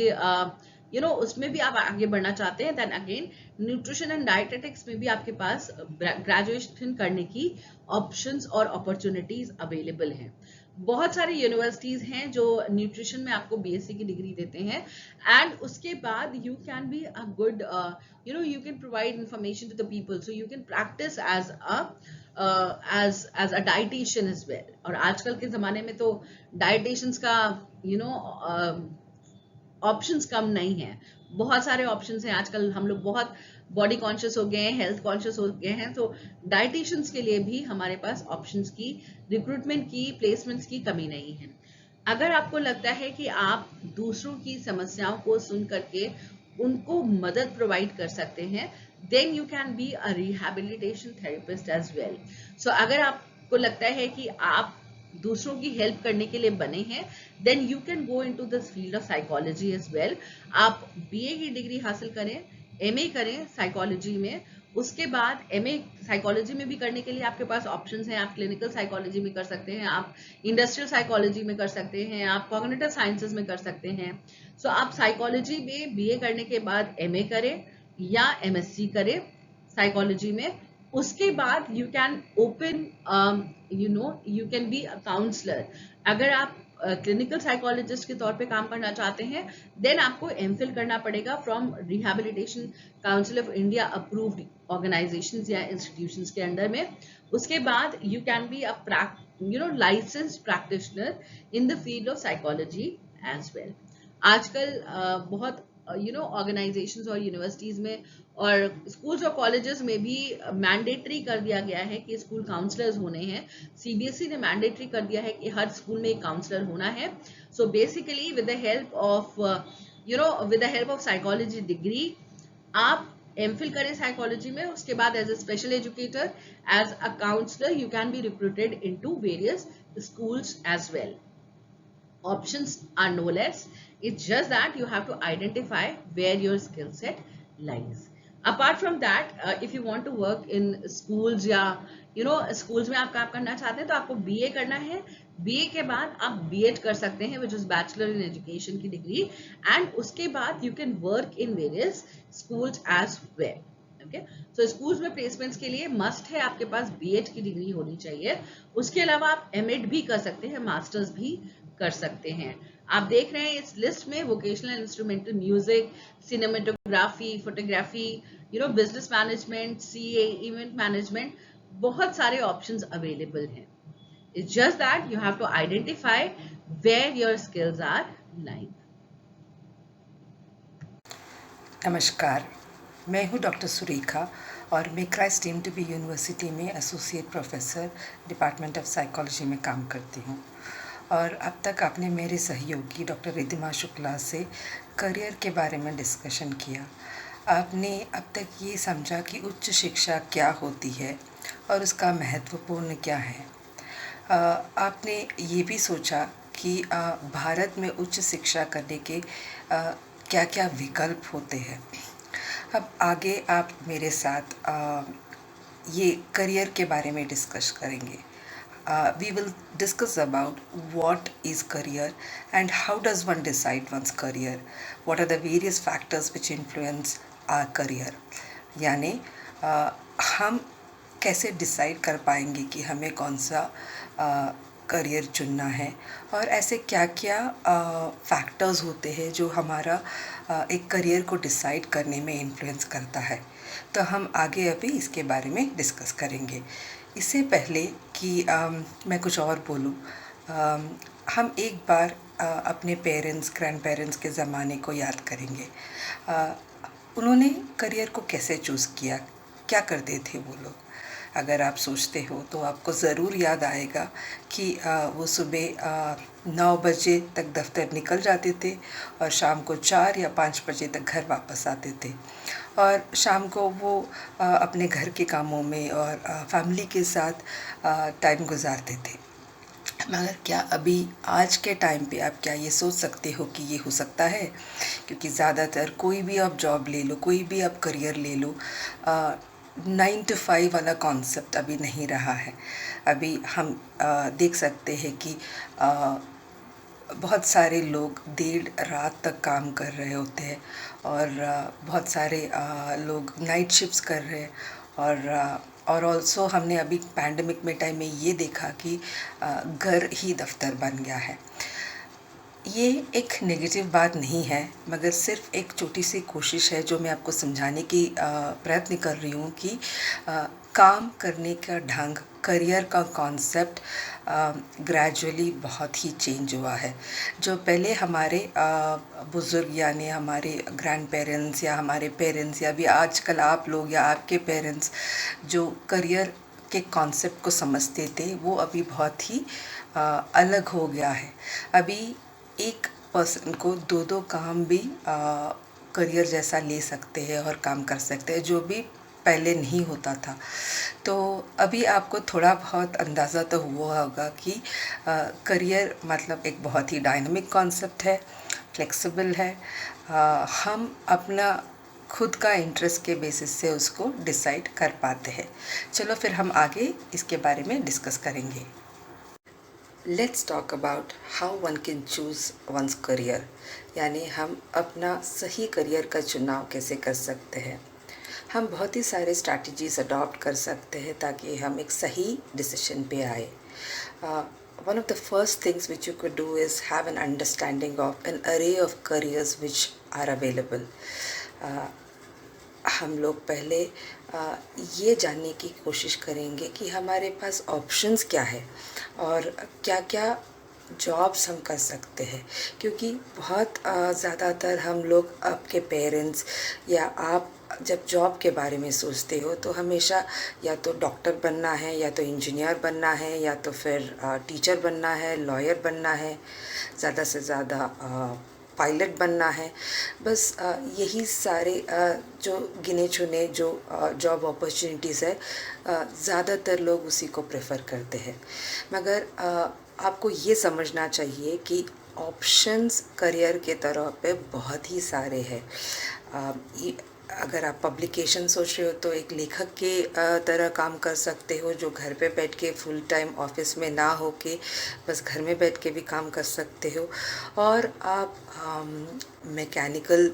उसमें भी आप आगे बढ़ना चाहते हैं, then again nutrition and dietetics में भी आपके पास ग्रेजुएशन करने की ऑप्शंस और अपॉर्चुनिटीज अवेलेबल हैं. बहुत सारी यूनिवर्सिटीज हैं जो न्यूट्रिशन में आपको बीएससी की डिग्री देते हैं एंड उसके बाद you can be a good you can provide information to the people, so you can practice as a dietitian as well. और आजकल के जमाने में तो डाइटिशियंस का ऑप्शंस कम नहीं है, बहुत सारे ऑप्शंस हैं. आजकल हम लोग बहुत बॉडी कॉन्शियस हो गए हैं, हेल्थ कॉन्शियस हो गए हैं, तो डाइटिशियंस के लिए भी हमारे पास ऑप्शंस की, रिक्रूटमेंट की, प्लेसमेंट्स की कमी नहीं है. अगर आपको लगता है कि आप दूसरों की समस्याओं को सुन करके उनको मदद प्रोवाइड कर सकते हैं, then you can be a rehabilitation therapist as well. So अगर आपको लगता है कि आप दूसरों की हेल्प करने के लिए बने हैं, then you can go into this field of psychology as well. आप बीए की डिग्री हासिल करें, एमए करें साइकोलॉजी में, उसके बाद एमए साइकोलॉजी में भी करने के लिए आपके पास ऑप्शंस हैं. आप क्लिनिकल साइकोलॉजी में कर सकते हैं, आप इंडस्ट्रियल साइकोलॉजी में कर सकते हैं, आप कॉग्निटिव साइंसेज में कर सकते हैं. सो आप साइकोलॉजी में बीए करने के बाद एमए करें या एमएससी करें साइकोलॉजी में. उसके बाद you can open you can be a counsellor. अगर आप क्लिनिकल साइकोलॉजिस्ट के तौर पे काम करना चाहते हैं, देन आपको एमफिल करना पड़ेगा from rehabilitation council of India approved organisations या इंस्टीट्यूशंस के अंडर में. उसके बाद you can be a licensed practitioner in the field of psychology as well. आजकल बहुत ऑर्गेनाइजेशंस और यूनिवर्सिटीज में और स्कूल्स और कॉलेजेस में भी मैंडेटरी कर दिया गया है कि स्कूल काउंसलर्स होने हैं. सीबीएसई ने मैंडेटरी कर दिया है कि हर स्कूल में एक काउंसलर होना है. So basically with the help of psychology degree आप एमफिल करें साइकोलॉजी में, उसके बाद as a special educator, as a counsellor, you can be recruited into various schools as well. Options are no less. It's just that you have to identify where your skill set lies. Apart from that, if you want to work in schools या schools में आप काम करना चाहते हैं तो आपको BA करना है. BA के बाद आप B.Ed कर सकते हैं, which is Bachelor in Education की डिग्री, and उसके बाद you can work in various schools as well. Okay, so schools में प्लेसमेंट्स के लिए मस्ट है आपके पास B.Ed की डिग्री होनी चाहिए. उसके अलावा आप M.Ed भी कर सकते हैं, मास्टर्स भी कर सकते हैं. आप देख रहे हैं इस लिस्ट में vocational instrumental music, cinematography, photography, business management, CA, event management, बहुत सारे ऑप्शंस अवेलेबल हैं. It's just that you have to identify where your skills are lying. नमस्कार, मैं हूं डॉक्टर सुरेखा और मैं Christ deemed to be university में associate professor department of psychology में काम करती हूं. और अब तक आपने मेरे सहयोगी डॉक्टर रिद्धिमा शुक्ला से करियर के बारे में डिस्कशन किया. आपने अब तक ये समझा कि उच्च शिक्षा क्या होती है और उसका महत्वपूर्ण क्या है. आपने ये भी सोचा कि भारत में उच्च शिक्षा करने के क्या क्या विकल्प होते हैं. अब आगे आप मेरे साथ ये करियर के बारे में डिस्कस करेंगे. We will discuss about what is career and how does one decide one's career. What are the various factors which influence our career. यानी हम कैसे डिसाइड कर पाएंगे कि हमें कौन सा करियर चुनना है और ऐसे क्या क्या फैक्टर्स होते हैं जो हमारा एक करियर को डिसाइड करने में इन्फ्लुएंस करता है. तो हम आगे अभी इसके बारे में डिस्कस करेंगे. इससे पहले कि मैं कुछ और बोलूँ, हम एक बार अपने पेरेंट्स ग्रैंड पेरेंट्स के ज़माने को याद करेंगे. उन्होंने करियर को कैसे चूज़ किया, क्या करते थे वो लोग. अगर आप सोचते हो तो आपको ज़रूर याद आएगा कि वो सुबह 9 बजे तक दफ्तर निकल जाते थे और शाम को 4 या 5 बजे तक घर वापस आते थे और शाम को वो अपने घर के कामों में और फैमिली के साथ टाइम गुजारते थे. मगर क्या अभी आज के टाइम पे आप क्या ये सोच सकते हो कि ये हो सकता है. क्योंकि ज़्यादातर कोई भी आप जॉब ले लो, कोई भी आप करियर ले लो, 9 to 5 वाला कॉन्सेप्ट अभी नहीं रहा है. अभी हम देख सकते हैं कि बहुत सारे लोग देर रात तक काम कर रहे होते हैं और बहुत सारे लोग नाइट शिफ्ट्स कर रहे हैं और ऑल्सो हमने अभी पैंडमिक में टाइम में ये देखा कि घर ही दफ्तर बन गया है. ये एक नेगेटिव बात नहीं है, मगर सिर्फ एक छोटी सी कोशिश है जो मैं आपको समझाने की प्रयत्न कर रही हूँ कि काम करने का ढंग, करियर का कॉन्सेप्ट ग्रेजुअली बहुत ही चेंज हुआ है. जो पहले हमारे बुज़ुर्ग यानी हमारे ग्रैंड पेरेंट्स या हमारे पेरेंट्स या भी आजकल आप लोग या आपके पेरेंट्स जो करियर के कॉन्सेप्ट को समझते थे, वो अभी बहुत ही अलग हो गया है. अभी एक पर्सन को दो काम भी करियर जैसा ले सकते हैं और काम कर सकते हैं, जो भी पहले नहीं होता था. तो अभी आपको थोड़ा बहुत अंदाज़ा तो हुआ होगा कि करियर मतलब एक बहुत ही डायनामिक कॉन्सेप्ट है, फ्लेक्सिबल है. हम अपना खुद का इंटरेस्ट के बेसिस से उसको डिसाइड कर पाते हैं. चलो फिर हम आगे इसके बारे में डिस्कस करेंगे. Let's talk about how one can choose one's career. यानी हम अपना सही करियर का चुनाव कैसे कर सकते हैं. हम बहुत ही सारे स्ट्रैटेजीज अडॉप्ट कर सकते हैं ताकि हम एक सही डिसीजन पे आए. One of the first things which you could do is have an understanding of an array of careers which are available. हम लोग पहले ये जानने की कोशिश करेंगे कि हमारे पास ऑप्शंस क्या है और क्या क्या जॉब्स हम कर सकते हैं. क्योंकि बहुत ज़्यादातर हम लोग आपके पेरेंट्स या आप जब जॉब के बारे में सोचते हो तो हमेशा या तो डॉक्टर बनना है या तो इंजीनियर बनना है या तो फिर टीचर बनना है, लॉयर बनना है, ज़्यादा से ज़्यादा पायलट बनना है. बस यही सारे जो गिने चुने जो जॉब अपॉर्चुनिटीज़ है, ज़्यादातर लोग उसी को प्रेफर करते हैं. मगर आपको ये समझना चाहिए कि ऑप्शंस करियर के तरह पे बहुत ही सारे हैं. अगर आप पब्लिकेशन सोच रहे हो तो एक लेखक के तरह काम कर सकते हो, जो घर पे बैठ के फुल टाइम ऑफिस में ना हो के बस घर में बैठ के भी काम कर सकते हो. और आप मैकेनिकल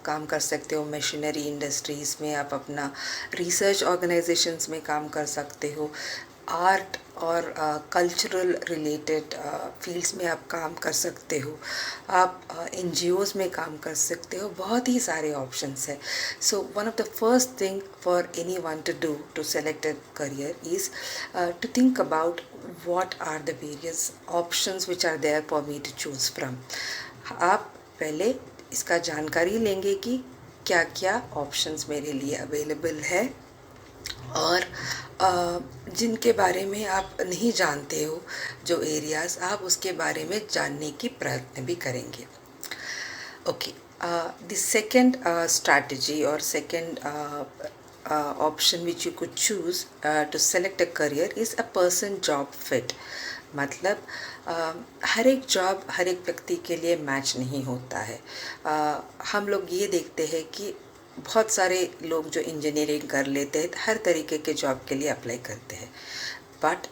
काम कर सकते हो, मशीनरी इंडस्ट्रीज़ में आप अपना रिसर्च ऑर्गेनाइजेशंस में काम कर सकते हो. आर्ट और कल्चरल रिलेटेड फील्ड्स में आप काम कर सकते हो. आप NGOs में काम कर सकते हो. बहुत ही सारे ऑप्शंस है. So one of the first thing for anyone to do to select a career is to think about what are the various options which are there for me to choose from. आप पहले इसका जानकारी लेंगे कि क्या क्या ऑप्शंस मेरे लिए अवेलेबल है और जिनके बारे में आप नहीं जानते हो, जो एरियाज़, आप उसके बारे में जानने की प्रयत्न भी करेंगे. Okay, the second strategy or second option which you could choose to select a career is a person job fit. मतलब हर एक जॉब हर एक व्यक्ति के लिए मैच नहीं होता है. हम लोग ये देखते हैं कि बहुत सारे लोग जो इंजीनियरिंग कर लेते हैं हर तरीके के जॉब के लिए अप्लाई करते हैं, बट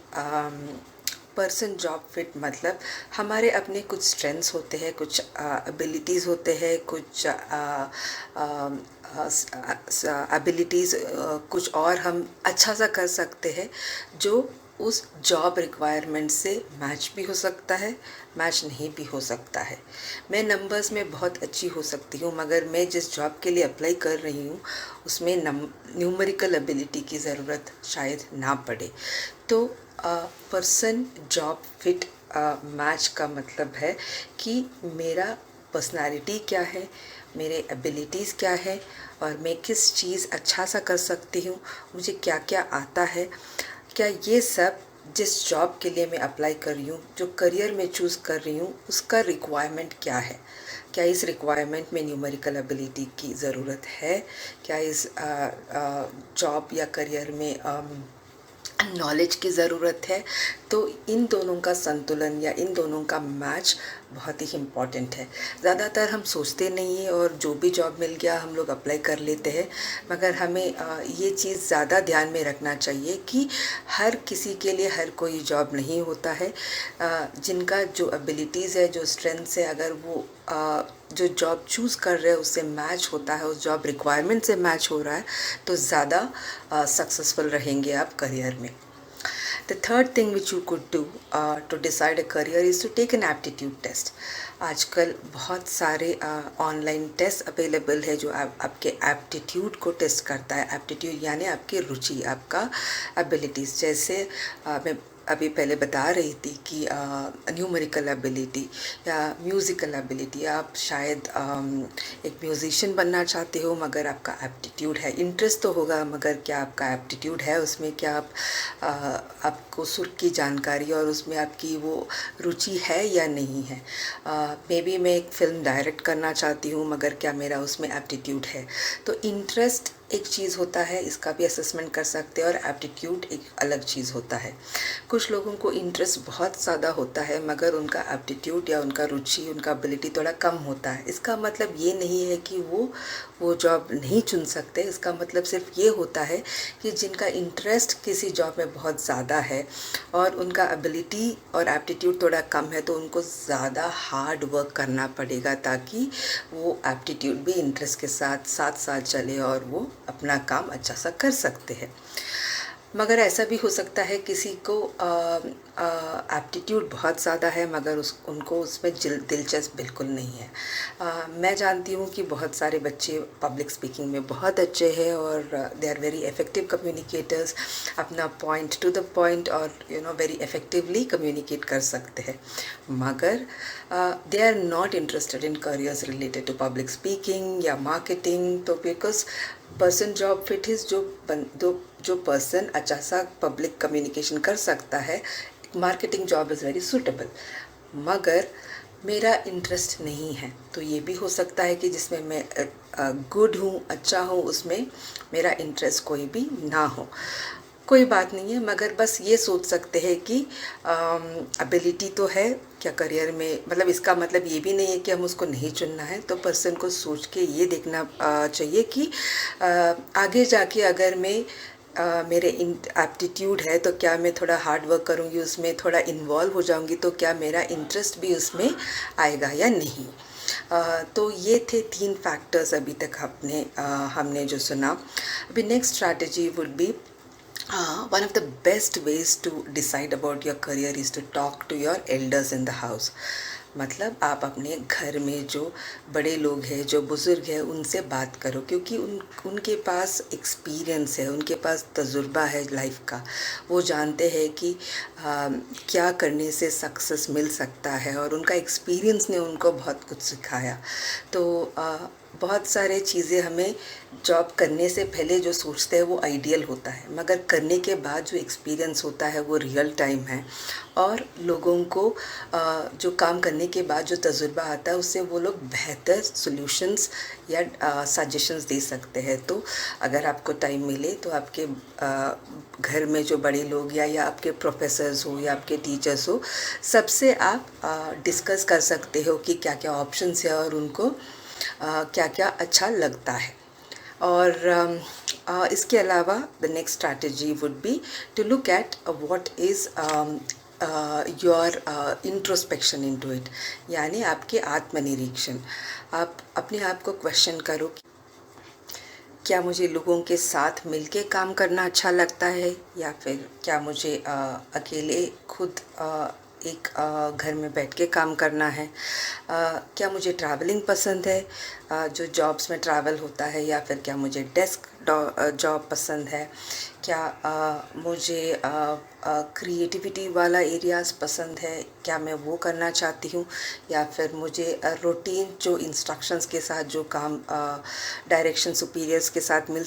पर्सन जॉब फिट मतलब हमारे अपने कुछ स्ट्रेंथ्स होते हैं, कुछ एबिलिटीज़ होते हैं, कुछ एबिलिटीज़ कुछ और हम अच्छा सा कर सकते हैं जो उस जॉब रिक्वायरमेंट से मैच भी हो सकता है, मैच नहीं भी हो सकता है। मैं नंबर्स में बहुत अच्छी हो सकती हूँ, मगर मैं जिस जॉब के लिए अप्लाई कर रही हूँ उसमें न्यूमेरिकल एबिलिटी की ज़रूरत शायद ना पड़े। तो पर्सन जॉब फिट मैच का मतलब है कि मेरा पर्सनालिटी क्या है, मेरे एबिलिटीज़ क्या है, और मैं किस चीज़ अच्छा सा कर सकती हूँ, मुझे क्या क्या आता है, क्या ये सब जिस जॉब के लिए मैं अप्लाई कर रही हूँ, जो करियर में चूज़ कर रही हूँ, उसका रिक्वायरमेंट क्या है। क्या इस रिक्वायरमेंट में न्यूमेरिकल एबिलिटी की ज़रूरत है, क्या इस जॉब या करियर में नॉलेज की ज़रूरत है। तो इन दोनों का संतुलन या इन दोनों का मैच बहुत ही इम्पॉर्टेंट है। ज़्यादातर हम सोचते नहीं हैं और जो भी जॉब मिल गया हम लोग अप्लाई कर लेते हैं, मगर हमें ये चीज़ ज़्यादा ध्यान में रखना चाहिए कि हर किसी के लिए हर कोई जॉब नहीं होता है। जिनका जो एबिलिटीज़ है, जो स्ट्रेंथ्स है, अगर वो जो जॉब चूज़ कर रहे हैं उससे मैच होता है, उस जॉब रिक्वायरमेंट से मैच हो रहा है, तो ज़्यादा सक्सेसफुल रहेंगे आप करियर में। The third thing which you could do to decide a career is to take an aptitude test. आजकल बहुत सारे ऑनलाइन टेस्ट अवेलेबल है जो आपके एप्टीट्यूड को टेस्ट करता है। एप्टीट्यूड यानी आपकी रुचि, आपका एबिलिटीज़। जैसे मैं अभी पहले बता रही थी कि न्यूमेरिकल एबिलिटी या म्यूज़िकल एबिलिटी, आप शायद एक म्यूज़िशियन बनना चाहते हो मगर आपका एप्टीट्यूड है, इंटरेस्ट तो होगा मगर क्या आपका एप्टीट्यूड है उसमें, क्या आप आपको सुर की जानकारी और उसमें आपकी वो रुचि है या नहीं है। मे बी मैं एक फ़िल्म डायरेक्ट करना चाहती हूँ मगर क्या मेरा उसमें एप्टीट्यूड है। तो इंटरेस्ट एक चीज़ होता है, इसका भी असेसमेंट कर सकते हैं, और एप्टीट्यूड एक अलग चीज़ होता है। कुछ लोगों को इंटरेस्ट बहुत ज़्यादा होता है मगर उनका एप्टीट्यूड या उनका रुचि, उनका एबिलिटी थोड़ा कम होता है। इसका मतलब ये नहीं है कि वो जॉब नहीं चुन सकते। इसका मतलब सिर्फ ये होता है कि जिनका इंटरेस्ट किसी जॉब में बहुत ज़्यादा है और उनका एबिलिटी और एप्टीट्यूड थोड़ा कम है, तो उनको ज़्यादा हार्ड वर्क करना पड़ेगा ताकि वो एप्टीट्यूड भी इंटरेस्ट के साथ साथ साथ चले और वो अपना काम अच्छा सा कर सकते हैं। मगर ऐसा भी हो सकता है किसी को एप्टीट्यूड बहुत ज़्यादा है मगर उनको उसमें दिलचस्प बिल्कुल नहीं है। मैं जानती हूँ कि बहुत सारे बच्चे पब्लिक स्पीकिंग में बहुत अच्छे हैं और they are very effective communicators, अपना पॉइंट टू द पॉइंट और वेरी इफ़ेक्टिवली कम्युनिकेट कर सकते हैं, मगर they are not interested in careers related to public speaking या मार्केटिंग। तो because person job fit is जो पर्सन अच्छा सा पब्लिक कम्युनिकेशन कर सकता है, marketing job is very suitable, मगर मेरा इंटरेस्ट नहीं है। तो ये भी हो सकता है कि जिसमें मैं गुड हूँ, अच्छा हूँ, उसमें मेरा इंटरेस्ट कोई भी ना हो। कोई बात नहीं है, मगर बस ये सोच सकते हैं कि एबिलिटी तो है, क्या करियर में, मतलब इसका मतलब ये भी नहीं है कि हम उसको नहीं चुनना है। तो पर्सन को सोच के ये देखना चाहिए कि आगे जाके अगर मैं मेरे एप्टीट्यूड है तो क्या मैं थोड़ा हार्ड वर्क करूँगी, उसमें थोड़ा इन्वॉल्व हो जाऊँगी, तो क्या मेरा इंटरेस्ट भी उसमें आएगा या नहीं। तो ये थे 3 फैक्टर्स अभी तक हमने जो सुना। अभी next strategy would B one of the best ways to decide about your career is to talk to your elders in the house. मतलब आप अपने घर में जो बड़े लोग हैं, जो बुज़ुर्ग हैं, उनसे बात करो, क्योंकि उनके पास एक्सपीरियंस है, उनके पास तजुर्बा है लाइफ का। वो जानते हैं कि क्या करने से सक्सेस मिल सकता है और उनका एक्सपीरियंस ने उनको बहुत कुछ सिखाया। तो बहुत सारे चीज़ें हमें जॉब करने से पहले जो सोचते हैं वो आइडियल होता है, मगर करने के बाद जो एक्सपीरियंस होता है वो रियल टाइम है। और लोगों को जो काम करने के बाद जो तजुर्बा आता है उससे वो लोग बेहतर सॉल्यूशंस या सजेशंस दे सकते हैं। तो अगर आपको टाइम मिले तो आपके घर में जो बड़े लोग या आपके प्रोफेसर्स हो या आपके टीचर्स हो, सबसे आप डिस्कस कर सकते हो कि क्या क्या ऑप्शंस है और उनको क्या क्या अच्छा लगता है। और इसके अलावा the next strategy would be to look at what is your introspection into it, यानी आपके आत्मनिरीक्षण। आप अपने आप को क्वेश्चन करो, क्या मुझे लोगों के साथ मिलके काम करना अच्छा लगता है, या फिर क्या मुझे अकेले खुद एक घर में बैठ के काम करना है। क्या मुझे ट्रैवलिंग पसंद है, जो जॉब्स में ट्रैवल होता है, या फिर क्या मुझे डेस्क जॉब पसंद है। क्या मुझे क्रिएटिविटी वाला एरियाज़ पसंद है, क्या मैं वो करना चाहती हूँ, या फिर मुझे रूटीन जो इंस्ट्रक्शंस के साथ जो काम डायरेक्शन सुपीरियर्स के साथ मिल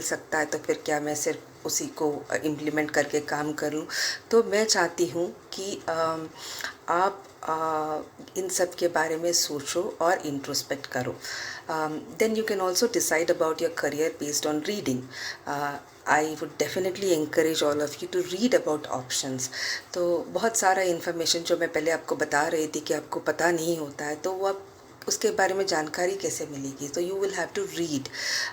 सकता है, तो फिर क्या मैं सिर्फ उसी को इम्प्लीमेंट करके काम करूं। तो मैं चाहती हूं कि आप इन सब के बारे में सोचो और इंट्रोस्पेक्ट करो। Then you can also decide about your career based on reading. I would definitely encourage all of you to read about options. तो बहुत सारा इन्फॉर्मेशन जो मैं पहले आपको बता रही थी कि आपको पता नहीं होता है, तो वो आप उसके बारे में जानकारी कैसे मिलेगी। तो you will have to read.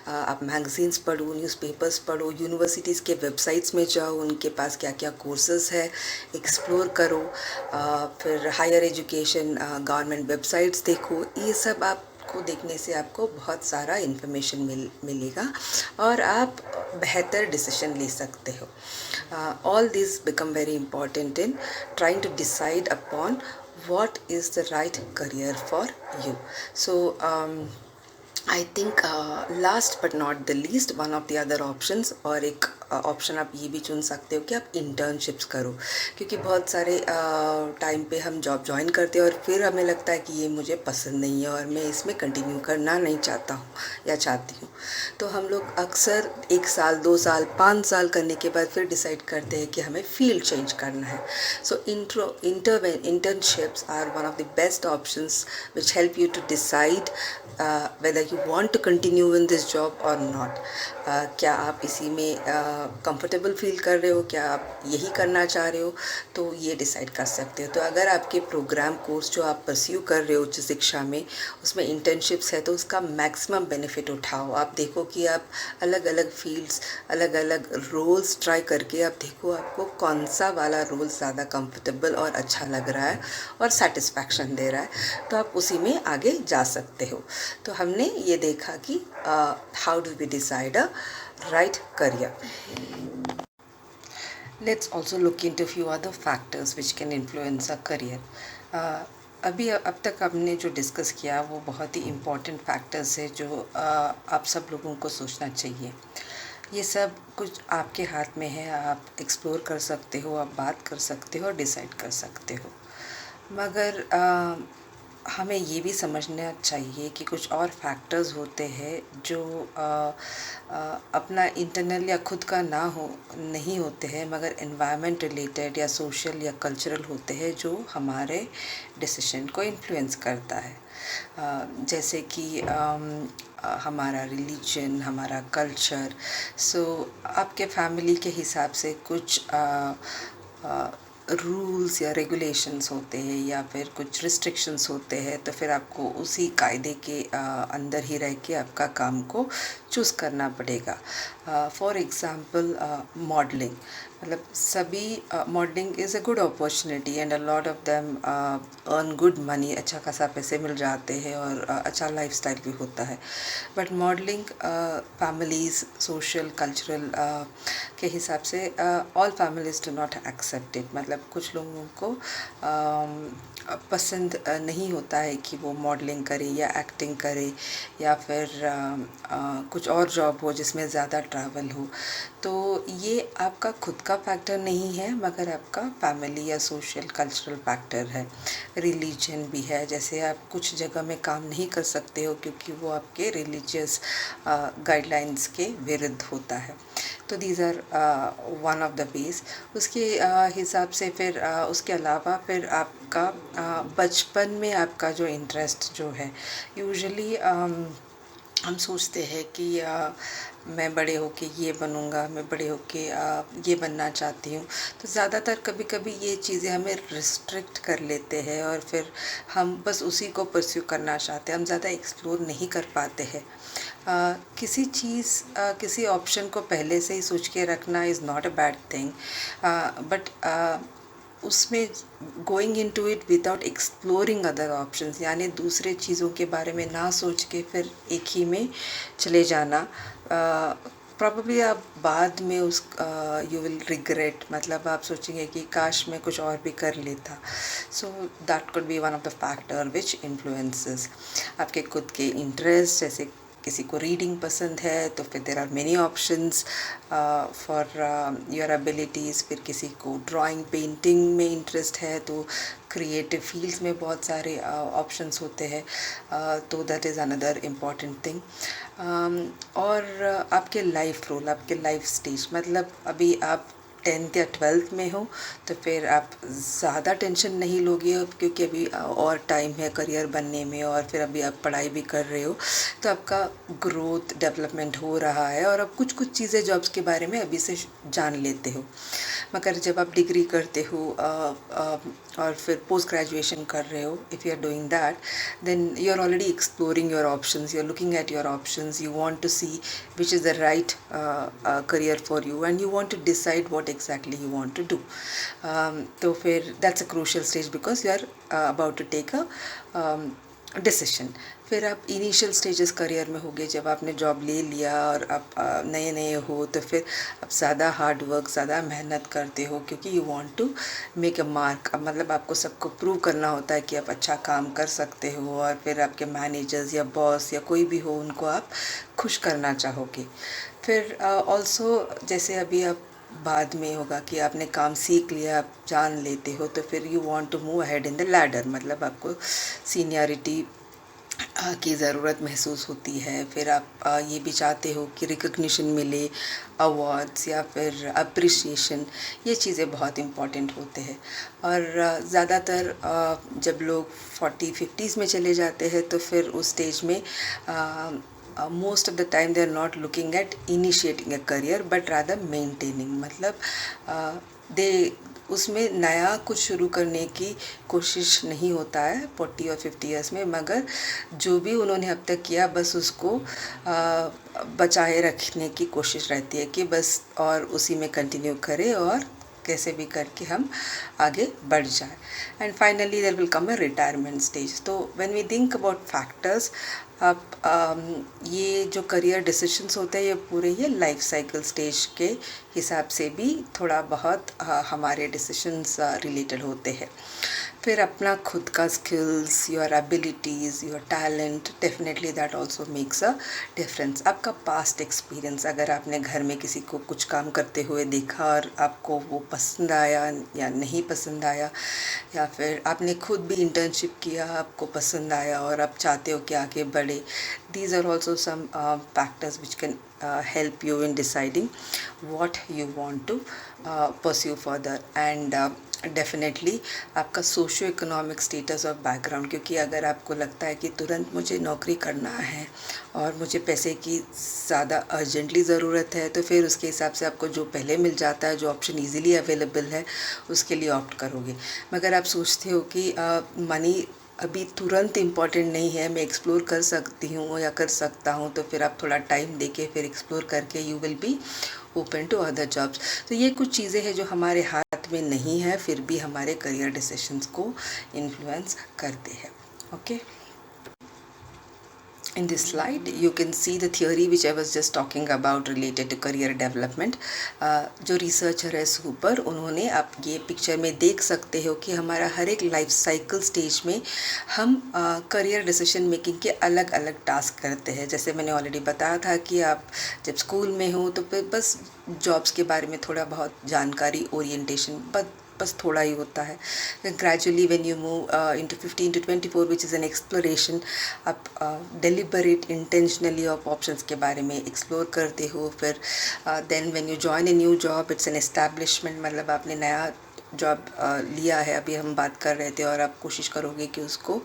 आप मैगज़ीन्स पढ़ो, न्यूज़पेपर्स पढ़ो, यूनिवर्सिटीज़ के वेबसाइट्स में जाओ, उनके पास क्या क्या कोर्सेज़ है एक्सप्लोर करो। फिर हायर एजुकेशन गवर्नमेंट वेबसाइट्स देखो। ये सब आपको देखने से आपको बहुत सारा इन्फॉर्मेशन मिलेगा और आप बेहतर डिसीजन ले सकते हो। All this become very important in trying to decide upon what is the right career for you. So I think last but not the least, one of the other options, और एक ऑप्शन आप ये भी चुन सकते हो कि आप इंटर्नशिप्स करो, क्योंकि बहुत सारे टाइम पे हम जॉब ज्वाइन करते हैं और फिर हमें लगता है कि ये मुझे पसंद नहीं है और मैं इसमें कंटिन्यू करना नहीं चाहता हूँ या चाहती हूँ। तो हम लोग अक्सर 1 साल 2 साल 5 साल करने के बाद फिर डिसाइड करते हैं कि हमें फील्ड चेंज करना है। सो internships are one of the best options which help you to decide whether you want to continue in this job or not. क्या आप इसी में कंफर्टेबल फील कर रहे हो, क्या आप यही करना चाह रहे हो, तो ये डिसाइड कर सकते हो। तो अगर आपके प्रोग्राम कोर्स जो आप परस्यू कर रहे हो उच्च शिक्षा में, उसमें इंटर्नशिप्स है, तो उसका मैक्सिमम बेनिफिट उठाओ। आप देखो कि आप अलग अलग फील्ड्स, अलग अलग रोल्स ट्राई करके आप देखो आपको कौन सा वाला रोल ज़्यादा कंफर्टेबल और अच्छा लग रहा है और सेटिस्फैक्शन दे रहा है, तो आप उसी में आगे जा सकते हो। तो हमने ये देखा कि how do we decide a right career. Let's also look into a few other factors which can influence a career. अभी अब तक हमने जो डिस्कस किया वो बहुत ही इम्पॉर्टेंट फैक्टर्स है जो आप सब लोगों को सोचना चाहिए। ये सब कुछ आपके हाथ में है, आप एक्सप्लोर कर सकते हो, आप बात कर सकते हो और डिसाइड कर सकते हो। मगर हमें ये भी समझना चाहिए कि कुछ और फैक्टर्स होते हैं जो अपना इंटरनल या खुद का नहीं होते हैं, मगर एनवायरनमेंट रिलेटेड या सोशल या कल्चरल होते हैं जो हमारे डिसीजन को इन्फ्लुएंस करता है। जैसे कि हमारा रिलीजन, हमारा कल्चर। सो आपके फैमिली के हिसाब से कुछ रूल्स या रेगुलेशंस होते हैं या फिर कुछ रिस्ट्रिक्शंस होते हैं, तो फिर आपको उसी कायदे के अंदर ही रह के आपका काम को चूज़ करना पड़ेगा। फॉर एग्ज़ाम्पल मॉडलिंग, मतलब सभी modelling is a good opportunity and a lot of them earn good money, अच्छा खासा पैसे मिल जाते हैं और अच्छा लाइफस्टाइल भी होता है। But modelling families, social, cultural के हिसाब से all families do not accept it. मतलब कुछ लोगों को पसंद नहीं होता है कि वो मॉडलिंग करे या एक्टिंग करे या फिर कुछ और जॉब हो जिसमें ज़्यादा ट्रैवल हो। तो ये आपका खुद का फैक्टर नहीं है, मगर आपका फैमिली या सोशल कल्चरल फैक्टर है। रिलीजन भी है, जैसे आप कुछ जगह में काम नहीं कर सकते हो क्योंकि वो आपके रिलीजियस गाइडलाइंस के विरुद्ध होता है। तो these are one of the ways. उसके हिसाब से फिर उसके अलावा फिर आपका बचपन में आपका जो इंटरेस्ट जो है, यूजुअली हम सोचते हैं कि मैं बड़े होके ये बनूँगा, मैं बड़े होके ये बनना चाहती हूँ। तो ज़्यादातर कभी-कभी ये चीज़ें हमें रिस्ट्रिक्ट कर लेते हैं और फिर हम बस उसी को परस्यू करना चाहते हैं, हम ज़्यादा एक्सप्लोर नहीं कर पाते हैं। किसी चीज़ किसी ऑप्शन को पहले से ही सोच के रखना is not a bad thing, but उसमें going into it without exploring other options, यानी दूसरे चीज़ों के बारे में ना सोच के फिर एक ही में चले जाना, प्रॉब्लली आप बाद में उस यू विल रिग्रेट, मतलब आप सोचेंगे कि काश मैं कुछ और भी कर लेता। So that could be one of the factor which influences आपके खुद के इंटरेस्ट। जैसे किसी को रीडिंग पसंद है तो फिर there are many options for your abilities. फिर किसी को ड्राइंग पेंटिंग में इंटरेस्ट है तो क्रिएटिव फील्ड्स में बहुत सारे ऑप्शंस होते हैं, तो that is another important thing. और आपके लाइफ रोल, आपके लाइफ स्टेज, मतलब अभी आप 10th या 12th में हो तो फिर आप ज़्यादा टेंशन नहीं लोगे अब, क्योंकि अभी और टाइम है करियर बनने में, और फिर अभी आप पढ़ाई भी कर रहे हो तो आपका ग्रोथ डेवलपमेंट हो रहा है और आप कुछ कुछ चीज़ें जॉब्स के बारे में अभी से जान लेते हो। मगर जब आप डिग्री करते हो और फिर पोस्ट ग्रेजुएशन कर रहे हो, if you are doing that, then you are already exploring your options, you are looking at your options, you want to see which is the right career for you, and you want to decide what exactly you want to do. तो फिर that's a crucial stage because you are about to take a decision. फिर आप इनिशियल स्टेजेस करियर में होगे, जब आपने जॉब ले लिया और आप नए नए हो तो फिर आप ज़्यादा हार्ड वर्क, ज़्यादा मेहनत करते हो, क्योंकि you want to make a mark. मतलब आपको सबको प्रूव करना होता है कि आप अच्छा काम कर सकते हो, और फिर आपके मैनेजर्स या बॉस या कोई भी हो उनको आप खुश करना चाहोगे। फिर ऑल्सो जैसे अभी आप बाद में होगा कि आपने काम सीख लिया, आप जान लेते हो, तो फिर you want to move ahead in the ladder, मतलब आपको सीनियरिटी की ज़रूरत महसूस होती है। फिर आप ये भी चाहते हो कि रिकग्निशन मिले, अवार्ड्स या फिर अप्रिसिएशन, ये चीज़ें बहुत इम्पॉर्टेंट होते हैं। और ज़्यादातर जब लोग 40-50s में चले जाते हैं तो फिर उस स्टेज में most of the time they are not looking at initiating a career but rather maintaining, मतलब दे उसमें नया कुछ शुरू करने की कोशिश नहीं होता है 40 और 50 ईयर्स में, मगर जो भी उन्होंने अब तक किया बस उसको बचाए रखने की कोशिश रहती है कि बस और उसी में कंटिन्यू करें और कैसे भी करके हम आगे बढ़ जाए। And finally there will come a retirement stage. तो when we think about factors, अब ये जो करियर डिसीजंस होते हैं ये पूरे ये लाइफ साइकिल स्टेज के हिसाब से भी थोड़ा बहुत हमारे डिसीजंस रिलेटेड होते हैं। फिर अपना खुद का skills, your abilities, your talent, definitely that also makes a difference. आपका पास्ट एक्सपीरियंस, अगर आपने घर में किसी को कुछ काम करते हुए देखा और आपको वो पसंद आया या नहीं पसंद आया, या फिर आपने खुद भी इंटर्नशिप किया, आपको पसंद आया और आप चाहते हो कि आगे बढ़े, these are also some factors which can help you in deciding what you want to pursue further. And definitely आपका सोशो इकोनॉमिक स्टेटस और बैकग्राउंड, क्योंकि अगर आपको लगता है कि तुरंत मुझे नौकरी करना है और मुझे पैसे की ज़्यादा अर्जेंटली ज़रूरत है, तो फिर उसके हिसाब से आपको जो पहले मिल जाता है, जो ऑप्शन इजीली अवेलेबल है, उसके लिए ऑप्ट करोगे। मगर आप सोचते हो कि मनी अभी तुरंत इम्पॉर्टेंट नहीं है, मैं एक्सप्लोर कर सकती हूँ या कर सकता हूँ, तो फिर आप थोड़ा टाइम देके फिर एक्सप्लोर करके you will be open to other jobs. तो ये कुछ चीज़ें हैं जो हमारे हाथ में नहीं है, फिर भी हमारे करियर डिसीजंस को इन्फ्लुएंस करते हैं। Okay, in this slide you can see the theory which I was just talking about related to career development. जो रिसर्चर है सुपर, उन्होंने, आप ये पिक्चर में देख सकते हो कि हमारा हर एक लाइफ साइकिल स्टेज में हम करियर डिसीजन मेकिंग के अलग अलग टास्क करते हैं। जैसे मैंने ऑलरेडी बताया था कि आप जब स्कूल में हो तो फिर बस जॉब्स के बारे में थोड़ा बहुत जानकारी, ओरिएंटेशन बस थोड़ा ही होता है। Gradually when you move into 15 to 24 which is an exploration, आप डेलिबरेट इंटेंशनली आप ऑप्शंस के बारे में एक्सप्लोर करते हो। फिर then when you join a new job, it's an establishment, मतलब आपने नया जॉब लिया है, अभी हम बात कर रहे थे, और आप कोशिश करोगे कि उसको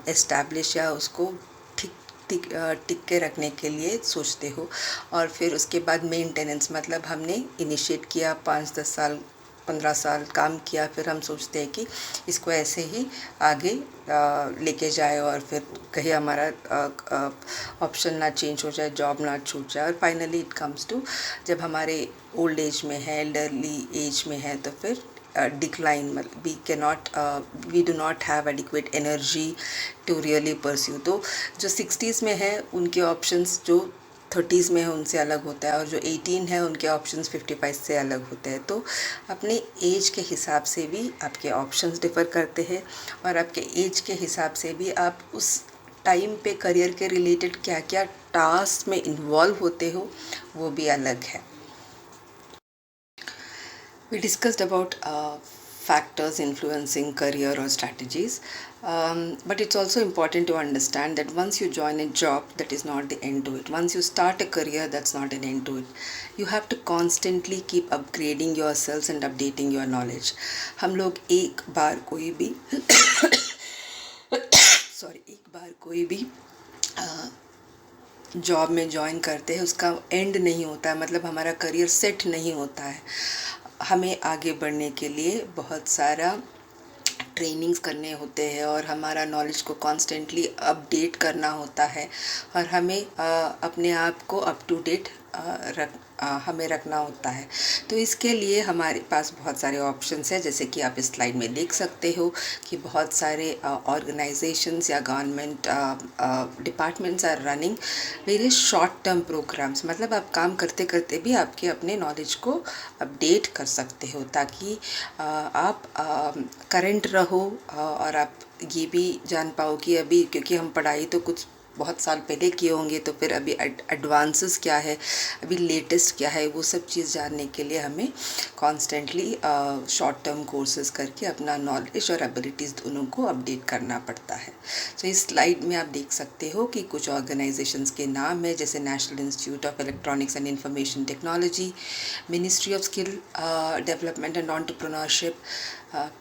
एस्टैब्लिश या उसको ठीक टिक के रखने के लिए सोचते हो। और फिर उसके बाद मेंटेनेंस, मतलब हमने इनिशिएट किया 5-10 साल 15 साल काम किया, फिर हम सोचते हैं कि इसको ऐसे ही आगे लेके जाए और फिर कहीं हमारा ऑप्शन ना चेंज हो जाए, जॉब ना छूट जाए। और फाइनली इट कम्स टू जब हमारे ओल्ड एज में है, एल्डरली एज में है, तो फिर decline, we do not have adequate energy to really pursue. तो जो 60s में है उनके ऑप्शंस जो 30s में है उनसे अलग होता है, और जो 18 है उनके ऑप्शंस 55 से अलग होते हैं। तो अपने एज के हिसाब से भी आपके ऑप्शंस डिफ़र करते हैं, और आपके एज के हिसाब से भी आप उस टाइम पे करियर के रिलेटेड क्या क्या टास्क में इन्वॉल्व होते हो वो भी अलग है। We discussed about factors influencing career or strategies, but it's also important to understand that once you join a job, that is not the end to it. Once you start a career, that's not an end to it. You have to constantly keep upgrading yourselves and updating your knowledge. हम लोग एक बार कोई भी जॉब में ज्वाइन करते हैं, उसका एंड नहीं होता है, मतलब हमारा करियर सेट नहीं होता है। हमें आगे बढ़ने के लिए बहुत सारा ट्रेनिंग्स करने होते हैं, और हमारा नॉलेज को कॉन्स्टेंटली अपडेट करना होता है, और हमें अपने आप को अप टू डेट हमें रखना होता है। तो इसके लिए हमारे पास बहुत सारे ऑप्शंस हैं, जैसे कि आप इस स्लाइड में देख सकते हो कि बहुत सारे ऑर्गेनाइजेशंस या government departments are running various short term programmes. मतलब आप काम करते करते भी आपके अपने नॉलेज को अपडेट कर सकते हो, ताकि आप करंट रहो, और आप ये भी जान पाओ कि अभी, क्योंकि हम पढ़ाई तो कुछ बहुत साल पहले किए होंगे, तो फिर अभी एडवांसेस क्या है, अभी लेटेस्ट क्या है, वो सब चीज़ जानने के लिए हमें कॉन्स्टेंटली शॉर्ट टर्म कोर्सेज करके अपना नॉलेज और एबिलिटीज़ दोनों को अपडेट करना पड़ता है। तो इस स्लाइड में आप देख सकते हो कि कुछ ऑर्गेनाइजेशंस के नाम है, जैसे national institute of electronics and information technology, ministry of skill development and entrepreneurship,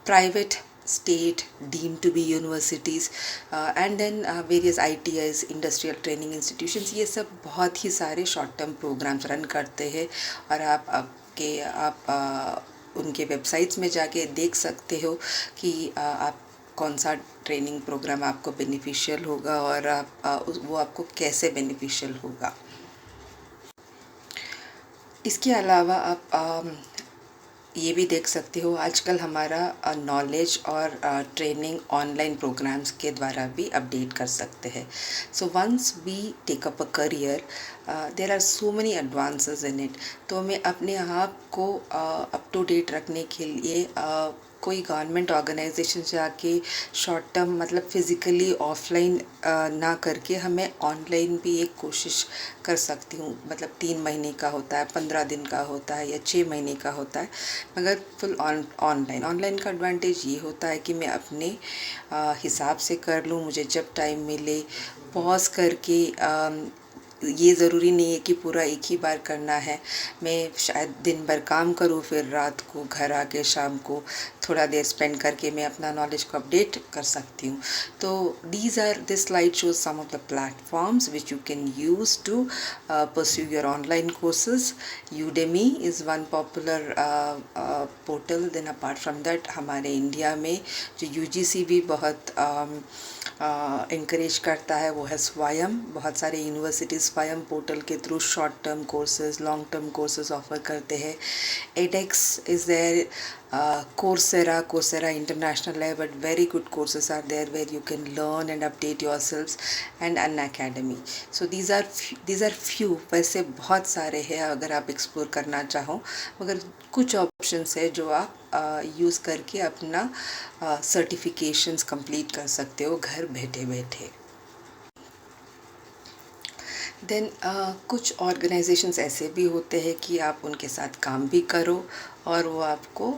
private state deemed to be universities, and then various ITIs, industrial training institutions। ये सब बहुत ही सारे शॉर्ट टर्म प्रोग्राम्स रन करते हैं, और आप उनके वेबसाइट्स में जाके देख सकते हो कि आप कौन सा ट्रेनिंग प्रोग्राम आपको बेनिफिशियल होगा, और वो आपको कैसे बेनिफिशियल होगा। इसके अलावा आप ये भी देख सकते हो, आजकल हमारा नॉलेज और ट्रेनिंग ऑनलाइन प्रोग्राम्स के द्वारा भी अपडेट कर सकते हैं। So once we take up a career, there are so many advances in it. तो मैं अपने आप को अप टू डेट रखने के लिए कोई गवर्नमेंट ऑर्गेनाइजेशन जाके शॉर्ट टर्म, मतलब फ़िज़िकली ऑफलाइन ना करके हमें ऑनलाइन भी एक कोशिश कर सकती हूँ। मतलब 3 महीने का होता है, 15 दिन का होता है, या 6 महीने का होता है, मगर फुल ऑनलाइन का एडवांटेज ये होता है कि मैं अपने हिसाब से कर लूँ, मुझे जब टाइम मिले पॉज करके। ये ज़रूरी नहीं है कि पूरा एक ही बार करना है। मैं शायद दिन भर काम करूँ, फिर रात को घर आके शाम को थोड़ा देर स्पेंड करके मैं अपना नॉलेज को अपडेट कर सकती हूँ। तो this slide shows some of the platforms which you can use to pursue your online courses. Udemy is one popular portal. Then apart from that, हमारे इंडिया में जो UGC भी बहुत इंकरेज करता है वो है स्वयं। बहुत सारे यूनिवर्सिटीज़ स्वयं पोर्टल के through short term courses, long term courses offer करते हैं। edX is there, Coursera international है, but very good courses are there where you can learn and update yourselves, and Unacademy. So these are few, वैसे बहुत सारे हैं अगर आप एक्सप्लोर करना चाहो, मगर कुछ ऑप्शंस है जो आप यूज़ करके अपना सर्टिफिकेशंस कंप्लीट कर सकते हो घर बैठे बैठे। देन कुछ ऑर्गेनाइजेशंस ऐसे भी होते हैं कि आप उनके साथ काम भी करो और वो आपको